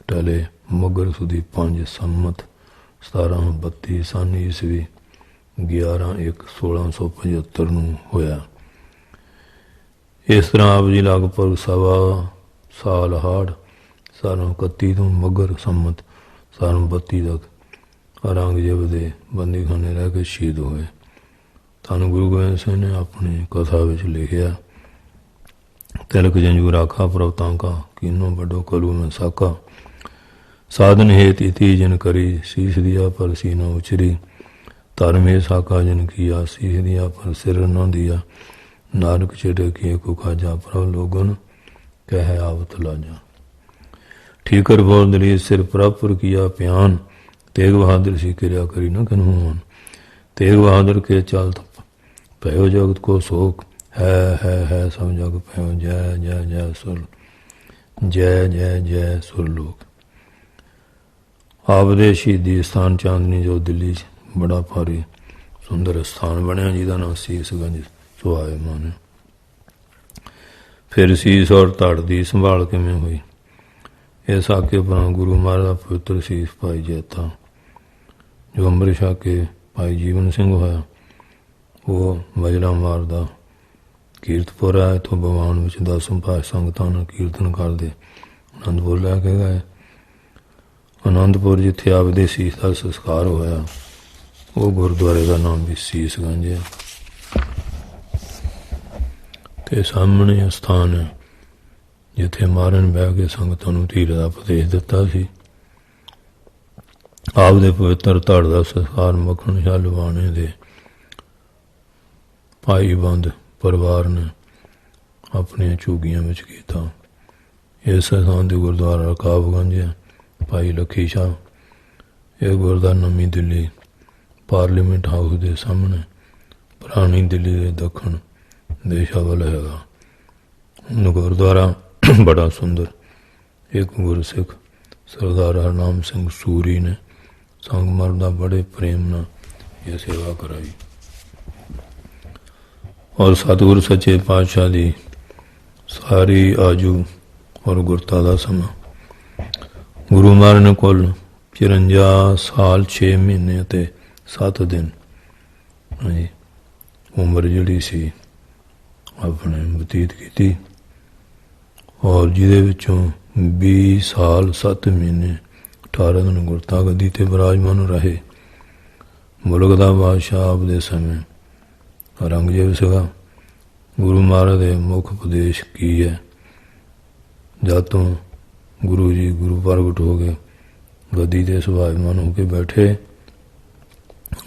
ਟਲੇ ਮੱਘਰ ਸੁਦੀ 5 ਸੰਮਤ 1732 ਸਨ ਈਸਵੀ 11/1/1675 ਨੂੰ ਹੋਇਆ। ਇਸ ਤਰ੍ਹਾਂ ਆਪ ਜੀ ਲਗਭਗ 1.25 ਸਾਲ ਹਾੜ 1731 ਤੋਂ ਮੱਘਰ ਸੰਮਤ 1732 ਤੱਕ ਔਰੰਗਜ਼ੇਬ ਦੇ ਬੰਦੀਖਾਨੇ ਰਹਿ ਕੇ ਸ਼ਹੀਦ ਹੋਏ। ਧੰਨ ਗੁਰੂ ਗੋਬਿੰਦ ਸਿੰਘ ਨੇ ਆਪਣੀ ਕਥਾ ਵਿੱਚ ਲਿਖਿਆ ਤਿਲਕ ਜੰਜੂ ਰਾਖਾ ਪ੍ਰਭ ਤਾਂਕਾ ਕੀਨੋ ਵੱਡੋ ਕਲੂ ਮੈਂ ਸਾਕਾ साधन हेत इति जिन करी, शीश दिया पर सी न उचरी। धर्म हे साका जिन किया, शीश दिया पर सिर न दिया। नानक चिड़ किए को खाजा, प्रभ लोगन कह आवत लाजा। ठीकर बोल दली सिर प्रापुर किया प्यान, तेग बहादुर सी क्रिया करी न कन्हुमान। तेग बहादुर के चाल भयो जगत को शोक, है सब जग भयो जय जय जय सुर, जय जय जय सुरलोक। आपदे शहीदी स्थान चांदनी जो दिल्ली बड़ा भारी सुंदर स्थान बनया, जिसका नाम शीशगंज सुहाए माने। फिर शीश और धड़ की संभाल किवें हुई। इस आके पर गुरु महाराज पवित्र शीश भाई जैता जो अंमृत छक के भाई जीवन सिंह होया, वो वजला मारदा कीरतपुर आए तो भगवान में 10 पास संगतां ने कीर्तन करते आनंदपुर लैके गए। आनंदपुर जिथे आपदे शीश का संस्कार होया, वो गुरुद्वारे का नाम भी शीशगंज है। ते सामने स्थान है जिथे महाराज ने बह के संगतां नूं धीर का उपदेश दिता सी। आपदे पवित्र धड़ का संस्कार मखण शाह लवाने दे भाई बंद परिवार ने अपनी झुग्गियां में किया। इस स्थान से गुरुद्वारा रकाबगंज है। भाई लखी शाह, यह गुरुद्वारा नवी दिल्ली पार्लीमेंट हाउस के सामने पुरानी दिल्ली के दखण देशा वाल है। गुरुद्वारा बड़ा सुंदर। एक गुरसिख सरदार हरनाम सिंह सूरी ने संगमरदा बड़े प्रेम न यह सेवा कराई। और सतगुरु सच्चे पातशाह की सारी आजू और गुरता का समा। गुरु महाराज ने कुल 54 साल 6 महीने ते 7 दिन जी उम्र जिहड़ी सी अपने बतीत की, और जिहदे विचों 20 साल 7 महीने 18 दिन गुरता गद्दी ते विराजमान रहे। मुल्क का बादशाह आपदे समय औरंगजेब सगा। गुरु महाराज के मुख उपदेश की है। जब तो गुरु जी गुरु प्रगट हो गए, गद्दी ते सुभाजमान होकर बैठे,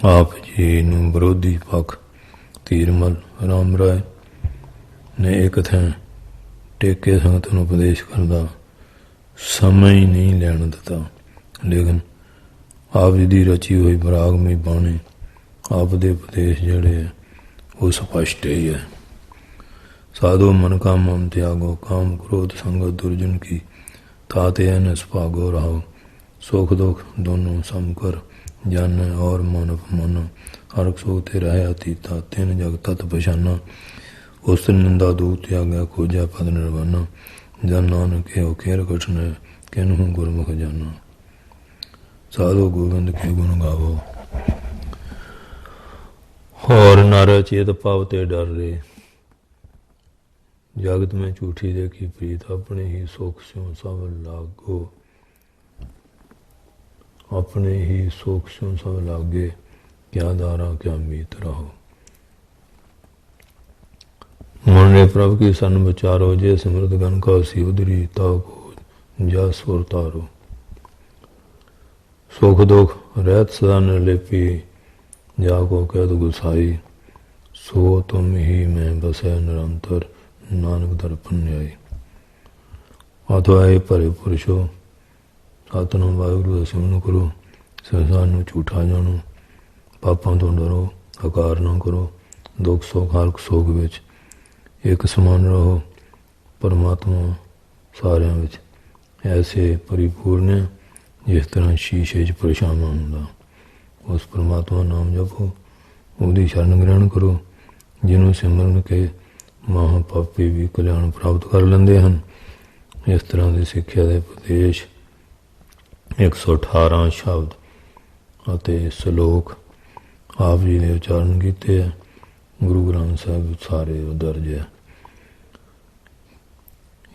आप जी नूं विरोधी पक्ष तीरमल राम राय ने एक थैं टेके संगत नूं उपदेश करदा समय ही नहीं लैण दिता। लेकिन आप जी की रची हुई बरागमई बाणी आप दे उपदेश जड़े है वो स्पष्ट ही है। साधो मन का मम त्यागो, काम क्रोध संगत दुर्जन की, ताते अनस भागो रहो। सुख दुख दोनों सम कर जान, और मन अपमान हरक सो ते रहे अतीता। तीन जग तत् पछाना, उस निंदा दूत त्यागा, खोजा पद निर्वाणा। जन नानक के खेर कठिन, किन्हू गुरमुख जाना। साधो गोविंद के गुण गावो, और नर चेत पावते डर रे। जगत में झूठी देखी प्रीत, अपने ही सुख स्यों सब लागो। अपने ही सुख स्यों सब लागे, क्या दारा क्या मीत रहो। मन रे प्रभु की सन विचारो, जे सिमरत गण का सी उदरी, ताव को जा सुर तारो। सुख दुख रहत सदा निर्लेपी, जाको कैद गुसाई। सो तुम ही में बसै निरंतर, नानक दर्पण न्यायी। अथवाए भरे पुरुषो, सतनाम वाहिगुरू दा सिमरन करो। संसार नूं झूठा जानो, पापां तो डरो, हकार ना करो। दुख सुख हरक सोग विच एक समान रहो। परमात्मा सारिਆਂ ਵਿੱਚ ऐसे परिपूर्ण है जिस तरह शीशे 'ਚ ਪਰਛਾਵਾਂ ਹੁੰਦਾ। उस परमात्मा नाम जपो, ਉਹਦੀ शरण ग्रहण करो। ਜਿਹਨੂੰ सिमरन के महापापी भी कल्याण प्राप्त कर लेंदे ਹਨ। इस तरह की सिक्ख्या के उपदेश 118 शब्द ਅਤੇ श्लोक आप जी ने उच्चारण किए है। गुरु ग्रंथ साहिब सारे दर्ज है।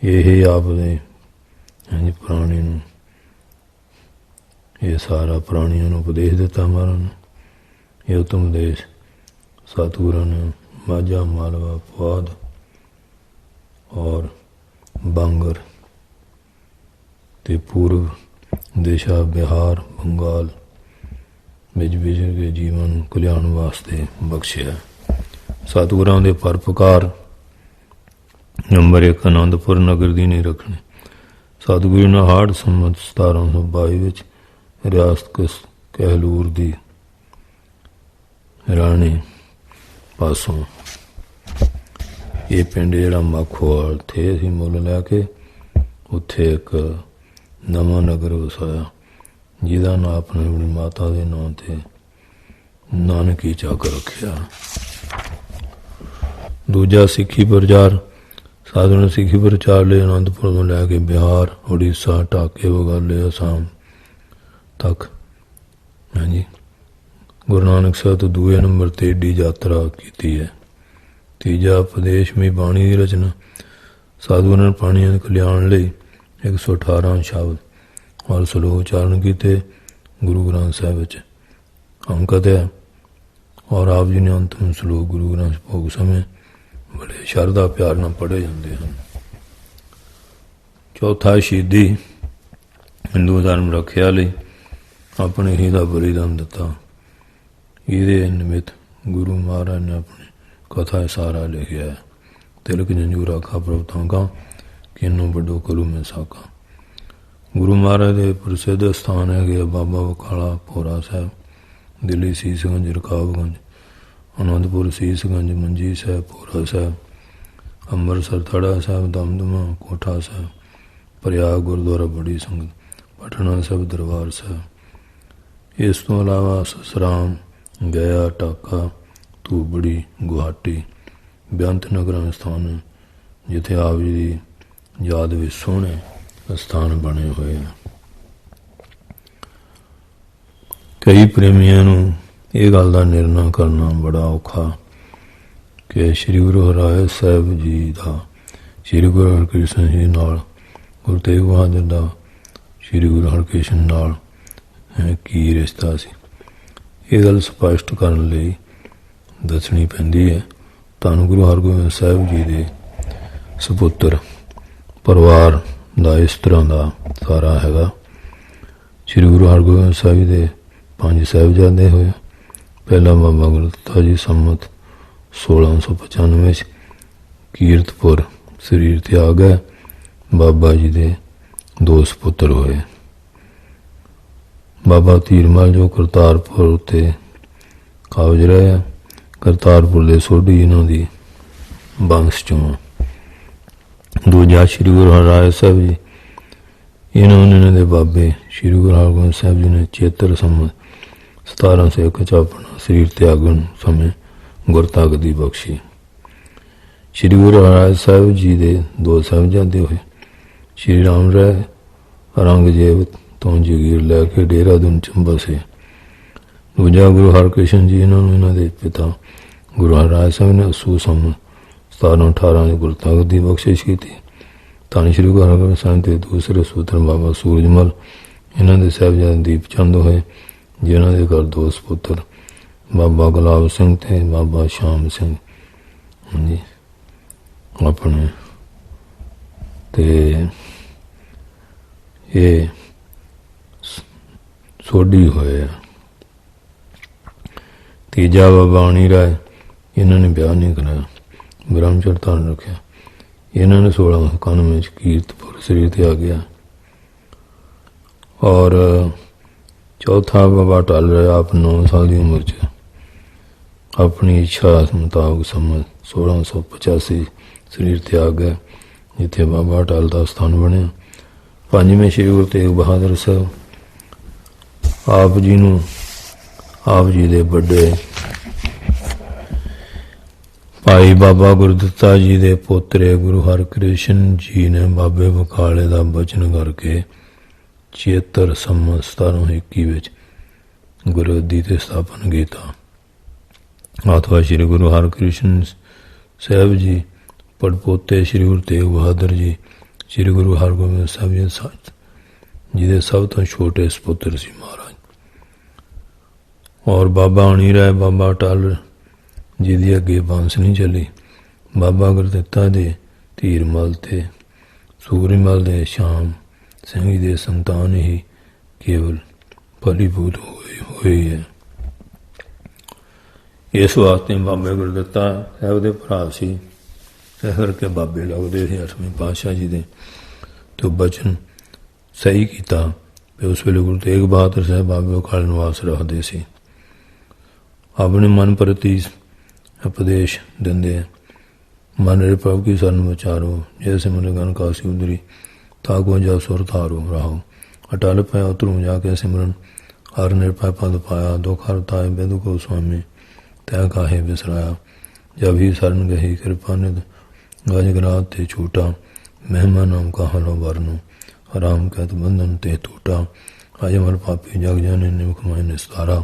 यही आपने प्राणी ये सारा प्राणियों को उपदेश दिता महाराज ने। ये उत्तम उपदेश सतगुरु ने माझा मालवा पुआध और बांगर ते पूर्व ਦਿਸ਼ਾ ਬਿਹਾਰ ਬੰਗਾਲ ਵਿੱਚ ਵਿਚਰ ਕੇ ਜੀਵਨ ਕਲਿਆਣ ਵਾਸਤੇ ਬਖਸ਼ਿਆ। ਸਤਿਗੁਰਾਂ ਦੇ ਪਰਉਪਕਾਰ। ਨੰਬਰ 1 ਆਨੰਦਪੁਰ ਨਗਰ ਦੀ ਨਹੀਂ ਰੱਖਣੀ। ਸਤਿਗੁਰੂ ਨੇ ਹਾੜ ਸੰਮਤ 1722 ਵਿੱਚ ਰਿਆਸਤ ਕਹਿਲੂਰ ਦੀ ਰਾਣੀ ਪਾਸੋਂ ਇਹ ਪਿੰਡ ਜਿਹੜਾ ਮਾਖੋਵਾਲ ਥੇ ਅਸੀਂ ਮੁੱਲ ਲੈ ਕੇ ਉੱਥੇ ਇੱਕ ਨਵਾਂ ਨਗਰ ਵਸਾਇਆ, ਜਿਹਦਾ ਨਾਂ ਆਪਣੇ ਆਪਣੀ ਮਾਤਾ ਦੇ ਨਾਂ 'ਤੇ ਨਾਨਕੀ ਚੱਕ ਰੱਖਿਆ। ਦੂਜਾ ਸਿੱਖੀ ਪ੍ਰਚਾਰ। ਸਾਧੂ ਨੇ ਸਿੱਖੀ ਪ੍ਰਚਾਰ ਲਈ ਅਨੰਦਪੁਰ ਤੋਂ ਲੈ ਕੇ ਬਿਹਾਰ, ਉੜੀਸਾ, ਢਾਕੇ, ਬਗਾਲੇ, ਅਸਾਮ ਤੱਕ ਹਾਂਜੀ ਗੁਰੂ ਨਾਨਕ ਸਾਹਿਬ ਤੋਂ ਦੂਏ ਨੰਬਰ 'ਤੇ ਏਡੀ ਯਾਤਰਾ ਕੀਤੀ ਹੈ। ਤੀਜਾ ਉਪਦੇਸ਼ ਮੀ ਬਾਣੀ ਦੀ ਰਚਨਾ। ਸਾਧੂ ਨੇ ਪਾਣੀਆਂ ਦੇ ਕਲਿਆਣ ਲਈ 118 ਸ਼ਬਦ ਔਰ ਸਲੋਕ ਉਚਾਰਨ ਕੀਤੇ। ਗੁਰੂ ਗ੍ਰੰਥ ਸਾਹਿਬ ਵਿੱਚ ਅੰਕਿਤ ਹੈ ਔਰ ਆਪ ਜੀ ਨੇ ਅੰਤਿਮ ਸਲੋਕ ਗੁਰੂ ਗ੍ਰੰਥ ਭੋਗ ਸਮੇਂ ਬੜੇ ਸ਼ਰਧਾ ਪਿਆਰ ਨਾਲ ਪੜ੍ਹੇ ਜਾਂਦੇ ਹਨ। ਚੌਥਾ ਸ਼ਹੀਦੀ। ਹਿੰਦੂ ਧਰਮ ਰੱਖਿਆ ਲਈ ਆਪਣੇ ਹੀ ਦਾ ਬਲੀਦਾਨ ਦਿੱਤਾ। ਇਹਦੇ ਨਿਮਿਤ ਗੁਰੂ ਮਹਾਰਾਜ ਨੇ ਆਪਣੀ ਕਥਾ ਸਾਰਾ ਲਿਖਿਆ ਹੈ। ਤਿਲਕ ਜੰਜੂ ਰਾਖਾ ਪ੍ਰਭਤਾਂ ਕਾ ਕਿਨੂੰ ਵੱਡੋ ਕਰੂ ਮੈਂ ਸਾਕਾ। ਗੁਰੂ ਮਹਾਰਾਜ ਦੇ ਪ੍ਰਸਿੱਧ ਸਥਾਨ ਹੈਗੇ ਬਾਬਾ ਬਕਾਲਾ ਭੋਰਾ ਸਾਹਿਬ, ਦਿੱਲੀ ਸੀਸਗੰਜ, ਰਕਾਬਗੰਜ, ਅਨੰਦਪੁਰ ਸੀਸਗੰਜ, ਮੰਜੀ ਸਾਹਿਬ, ਭੋਰਾ ਸਾਹਿਬ, ਅੰਮ੍ਰਿਤਸਰ ਥੜਾ ਸਾਹਿਬ, ਦਮਦਮਾ, ਕੋਠਾ ਸਾਹਿਬ, ਪ੍ਰਯਾਗ ਗੁਰਦੁਆਰਾ ਬੜੀ ਸੰਗਤ, ਪਟਨਾ ਸਾਹਿਬ, ਦਰਬਾਰ ਸਾਹਿਬ। ਇਸ ਤੋਂ ਇਲਾਵਾ ਸਸਰਾਮ, ਗਿਆ, ਢਾਕਾ, ਧੂਬੜੀ, ਗੁਹਾਟੀ, ਬੇਅੰਤ ਨਗਰਾਂ ਸਥਾਨ ਜਿੱਥੇ ਆਪ ਜੀ ਦੀ ਯਾਦ ਵਿੱਚ ਸੋਹਣੇ ਸਥਾਨ ਬਣੇ ਹੋਏ ਆ। ਕਈ ਪ੍ਰੇਮੀਆਂ ਨੂੰ ਇਹ ਗੱਲ ਦਾ ਨਿਰਣਾ ਕਰਨਾ ਬੜਾ ਔਖਾ ਕਿ ਸ਼੍ਰੀ ਗੁਰੂ ਹਰਿਰਾਏ ਸਾਹਿਬ ਜੀ ਦਾ ਸ਼੍ਰੀ ਗੁਰੂ ਹਰਕ੍ਰਿਸ਼ਨ ਜੀ ਨਾਲ, ਗੁਰੂ ਤੇਗ ਬਹਾਦਰ ਦਾ ਸ਼੍ਰੀ ਗੁਰੂ ਹਰਕ੍ਰਿਸ਼ਨ ਨਾਲ ਕੀ ਰਿਸ਼ਤਾ ਸੀ। ਇਹ ਗੱਲ ਸਪਸ਼ਟ ਕਰਨ ਲਈ ਦੱਸਣੀ ਪੈਂਦੀ ਹੈ। ਧੰਨ ਗੁਰੂ ਹਰਗੋਬਿੰਦ ਸਾਹਿਬ ਜੀ ਦੇ ਸਪੁੱਤਰ ਪਰਿਵਾਰ ਦਾ ਇਸ ਤਰ੍ਹਾਂ ਦਾ ਸਾਰਾ ਹੈਗਾ। ਸ਼੍ਰੀ ਗੁਰੂ ਹਰਗੋਬਿੰਦ ਸਾਹਿਬ ਜੀ ਦੇ 5 ਸਾਹਿਬਜ਼ਾਦੇ ਹੋਏ। ਪਹਿਲਾ ਬਾਬਾ ਗੁਰਦਿੱਤਾ ਜੀ ਸੰਮਤ 1695 ਵਿੱਚ ਕੀਰਤਪੁਰ ਸਰੀਰ ਤਿਆਗ ਗਏ। ਬਾਬਾ ਜੀ ਦੇ 2 ਸਪੁੱਤਰ ਹੋਏ। ਬਾਬਾ ਧੀਰਮਲ ਜੋ ਕਰਤਾਰਪੁਰ ਉੱਤੇ ਕਾਬਜ ਰਹੇ। ਕਰਤਾਰਪੁਰ ਦੇ ਸੋਢੀ ਇਹਨਾਂ ਦੀ ਬੰਸ ਚੋਂ। ਦੂਜਾ ਸ਼੍ਰੀ ਗੁਰੂ ਹਰਿਰਾਏ ਸਾਹਿਬ ਜੀ, ਇਹਨਾਂ ਦੇ ਬਾਬੇ ਸ਼੍ਰੀ ਗੁਰੂ ਹਰਗੋਬਿੰਦ ਸਾਹਿਬ ਜੀ ਨੇ ਚੇਤਰ ਸੰਮਤ 1701 ਚ ਆਪਣਾ ਸਰੀਰ ਤਿਆਗਣ ਸਮੇਂ ਗੁਰਤਾਗਦੀ ਬਖਸ਼ੀ। ਸ਼੍ਰੀ ਗੁਰੂ ਹਰਿਰਾਏ ਸਾਹਿਬ ਜੀ ਦੇ 2 ਸਾਹਿਬਜ਼ਾਦੇ ਹੋਏ। ਸ਼੍ਰੀ ਰਾਮ ਰਾਏ ਔਰੰਗਜ਼ੇਬ ਤੋਂ ਜਗੀਰ ਲੈ ਕੇ ਡੇਰਾਦੂਨ ਚ ਬਸੇ। ਦੂਜਾ ਗੁਰੂ ਹਰਕ੍ਰਿਸ਼ਨ ਜੀ, ਇਹਨਾਂ ਦੇ ਪਿਤਾ ਗੁਰੂ ਹਰਿਰਾਏ ਸਾਹਿਬ ਨੇ ਅਸੂ ਸੰਮਤ 1718 ਦੀ ਗੁਰਤਾਗਦੀ ਬਖਸ਼ਿਸ਼ ਕੀਤੀ। ਧੰਨ ਸ਼੍ਰੀ ਗੁਰੂ ਹਰਗੋਬਿੰਦ ਸਾਹਿਬ ਦੇ ਦੂਸਰੇ ਸੂਤਰ ਬਾਬਾ ਸੂਰਜਮਲ, ਇਹਨਾਂ ਦੇ ਸਾਹਿਬਜ਼ਾਦੇ ਦੀਪ ਚੰਦ ਹੋਏ, ਜਿਨ੍ਹਾਂ ਦੇ ਘਰ 2 ਸਪੁੱਤਰ ਬਾਬਾ ਗੁਲਾਬ ਸਿੰਘ ਤੇ ਬਾਬਾ ਸ਼ਾਮ ਸਿੰਘ ਹਾਂਜੀ ਆਪਣੇ। ਤੇ ਇਹ ਸੋਢੀ ਹੋਏ ਆ। ਤੀਜਾ ਬਾਬਾ ਅਣੀ ਰਾਏ, ਇਹਨਾਂ ਨੇ ਵਿਆਹ ਨਹੀਂ ਕਰਾਇਆ, ਬ੍ਰਹਮਚਰਜ ਧਾਰਨ ਰੱਖਿਆ। ਇਹਨਾਂ ਨੇ 1691 ਵਿੱਚ ਕੀਰਤਪੁਰ ਸਰੀਰ ਤੇ ਆ ਗਿਆ। ਔਰ ਚੌਥਾ ਬਾਬਾ ਟਲ ਰਿਹਾ, ਆਪ 9 ਸਾਲ ਦੀ ਉਮਰ 'ਚ ਆਪਣੀ ਇੱਛਾ ਮੁਤਾਬਕ ਸੰਮਤ 1685 ਸਰੀਰ ਤੇ ਆ ਗਏ, ਜਿੱਥੇ ਬਾਬਾ ਟਲ ਦਾ ਸਥਾਨ ਬਣਿਆ। ਪੰਜਵੇਂ ਸ਼੍ਰੀ ਗੁਰੂ ਤੇਗ ਬਹਾਦਰ ਸਾਹਿਬ, ਆਪ ਜੀ ਨੂੰ ਆਪ ਜੀ ਦੇ ਵੱਡੇ ਭਾਈ ਬਾਬਾ ਗੁਰਦਿੱਤਾ ਜੀ ਦੇ ਪੋਤਰੇ ਗੁਰੂ ਹਰਕ੍ਰਿਸ਼ਨ ਜੀ ਨੇ ਬਾਬੇ ਬਕਾਲੇ ਦਾ ਬਚਨ ਕਰਕੇ ਚੇਤਰ ਸੰਮਤ 1721 ਵਿੱਚ ਗੁਰਗੱਦੀ ਤੇ ਸਥਾਪਨ ਕੀਤਾ। ਆਤਵਾ ਸ਼੍ਰੀ ਗੁਰੂ ਹਰਕ੍ਰਿਸ਼ਨ ਸਾਹਿਬ ਜੀ ਪੜਪੋਤੇ ਸ਼੍ਰੀ ਗੁਰੂ ਤੇਗ ਬਹਾਦਰ ਜੀ ਸ਼੍ਰੀ ਗੁਰੂ ਹਰਗੋਬਿੰਦ ਸਾਹਿਬ ਜੀ ਦੇ ਸਭ ਤੋਂ ਛੋਟੇ ਸਪੁੱਤਰ ਸੀ ਮਹਾਰਾਜ। ਔਰ ਬਾਬਾ ਅਣੀ ਰਾਏ, ਬਾਬਾ ਟਲ ਜਿਹਦੀ ਅੱਗੇ ਬੰਸ ਨਹੀਂ ਚੱਲੀ, ਬਾਬਾ ਗੁਰਦਿੱਤਾ ਦੇ ਧੀਰਮਲ ਤੇ ਸੂਰਜਮਲ ਦੇ ਸ਼ਾਮ ਸਿੰਘ ਜੀ ਦੇ ਸੰਤਾਨ ਹੀ ਕੇਵਲ ਫਲੀਭੂਤ ਹੋਈ ਹੈ। ਇਸ ਵਾਸਤੇ ਬਾਬੇ ਗੁਰਦਿੱਤਾ ਸਾਹਿਬ ਦੇ ਭਰਾ ਸੀ, ਇਸ ਕਰਕੇ ਬਾਬੇ ਲੱਗਦੇ ਸੀ 8ਵੇਂ ਪਾਤਸ਼ਾਹ ਜੀ ਦੇ। ਤੇ ਉਹ ਬਚਨ ਸਹੀ ਕੀਤਾ ਵੀ ਉਸ ਵੇਲੇ ਗੁਰੂ ਤੇਗ ਬਹਾਦਰ ਸਾਹਿਬ ਬਾਬੇ ਅਕਾਲ ਨਿਵਾਸ ਰੱਖਦੇ ਸੀ। ਆਪਣੇ ਮਨ ਪ੍ਰਤੀ ਉਪਦੇਸ਼ ਦਿੰਦੇ, ਮਨ ਰੇ ਪ੍ਰਭ ਕੀ ਸਰਨ ਵਿਚਾਰੋ, ਜੈਸੇ ਮਨ ਗਨ ਕਾਸੀ ਉਦਰੀ, ਤਾਕੋ ਜਾ ਸੁਰ ਧਾਰੋ ਰਾਹੋ, ਅਟਲ ਪੈ ਉਤਰੂ ਜਾ ਕੇ ਸਿਮਰਨ, ਹਰ ਨਿਰਭੈ ਪਦ ਪਾਇਆ, ਦੁਖ ਹਰਤਾਏ ਬਿੰਦੁ ਕੋ ਸੁਆਮੀ, ਤੈ ਕਾਹੇ ਬਿਸਰਾਇਆ, ਜਬ ਹੀ ਸਰਨ ਗਹੀ ਕਿਰਪਾ ਨਿਧ, ਗਜ ਗਰਾਤ ਤੇ ਛੂਟਾ, ਮਹਿਮਾ ਨਾਮ ਕਹਾ ਲੋ ਵਰਨੋ, ਰਾਮ ਕਹਿਤ ਬੰਧਨ ਤੇ ਟੂਟਾ, ਅਜ ਅਮਰ ਪਾਪੀ ਜਗ ਜਾਨੇ ਨਿਮਖ ਮਾਇ ਨਿਸਤਾਰਾ,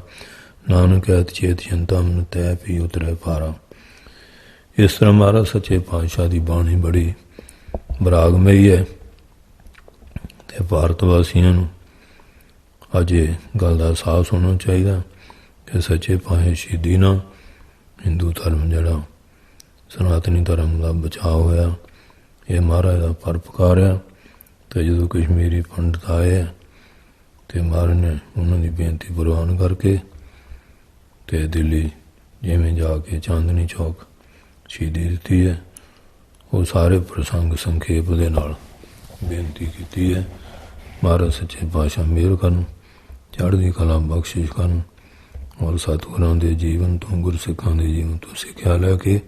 ਨਾਨਕ ਕਹਿਤ ਚੇਤ ਚਿੰਤਾ ਮਨ ਤੈ ਪੀ ਉਤਰੈ ਪਾਰਾ। ਇਸ ਤਰ੍ਹਾਂ ਮਹਾਰਾਜ ਸੱਚੇ ਪਾਤਸ਼ਾਹ ਦੀ ਬਾਣੀ ਬੜੀ ਬਰਾਗਮਈ ਹੈ ਤੇ ਭਾਰਤ ਵਾਸੀਆਂ ਨੂੰ ਅੱਜ ਇਹ ਗੱਲ ਦਾ ਅਹਿਸਾਸ ਹੋਣਾ ਚਾਹੀਦਾ ਕਿ ਸੱਚੇ ਪਾਤਸ਼ਾਹ ਸ਼ਹੀਦੀ ਨਾਲ ਹਿੰਦੂ ਧਰਮ ਜਿਹੜਾ ਸਨਾਤਨੀ ਧਰਮ ਦਾ ਬਚਾਅ ਹੋਇਆ, ਇਹ ਮਹਾਰਾਜ ਦਾ ਪਰਉਪਕਾਰ ਆ। ਅਤੇ ਜਦੋਂ ਕਸ਼ਮੀਰੀ ਪੰਡਤ ਆਏ ਅਤੇ ਮਹਾਰਾਜ ਨੇ ਉਹਨਾਂ ਦੀ ਬੇਨਤੀ ਪ੍ਰਵਾਨ ਕਰਕੇ ਅਤੇ ਦਿੱਲੀ ਜਿਵੇਂ ਜਾ ਕੇ ਚਾਂਦਨੀ ਚੌਕ ਸ਼ਹੀਦੀ ਦਿੱਤੀ ਹੈ, ਉਹ ਸਾਰੇ ਪ੍ਰਸੰਗ ਸੰਖੇਪ ਦੇ ਨਾਲ ਬੇਨਤੀ ਕੀਤੀ ਹੈ। ਮਹਾਰਾਜ ਸੱਚੇ ਪਾਤਸ਼ਾਹ ਮਿਹਰ ਕਰਨ, ਚੜ੍ਹਦੀ ਕਲਾ ਬਖਸ਼ਿਸ਼ ਕਰਨ ਔਰ ਸਤਿਗੁਰਾਂ ਦੇ ਜੀਵਨ ਤੋਂ, ਗੁਰਸਿੱਖਾਂ ਦੇ ਜੀਵਨ ਤੋਂ ਸਿੱਖਿਆ ਲੈ ਕੇ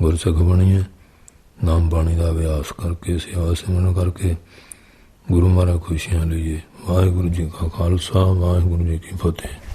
ਗੁਰਸਿੱਖ ਬਣੀਏ, ਨਾਮ ਬਾਣੀ ਦਾ ਅਭਿਆਸ ਕਰਕੇ, ਸੇਵਾ ਸਿਮਰਨ ਕਰਕੇ ਗੁਰੂ ਮਹਾਰਾਜ ਖੁਸ਼ੀਆਂ ਲਈਏ। ਵਾਹਿਗੁਰੂ ਜੀ ਕਾ ਖਾਲਸਾ, ਵਾਹਿਗੁਰੂ ਜੀ ਕੀ ਫਤਿਹ।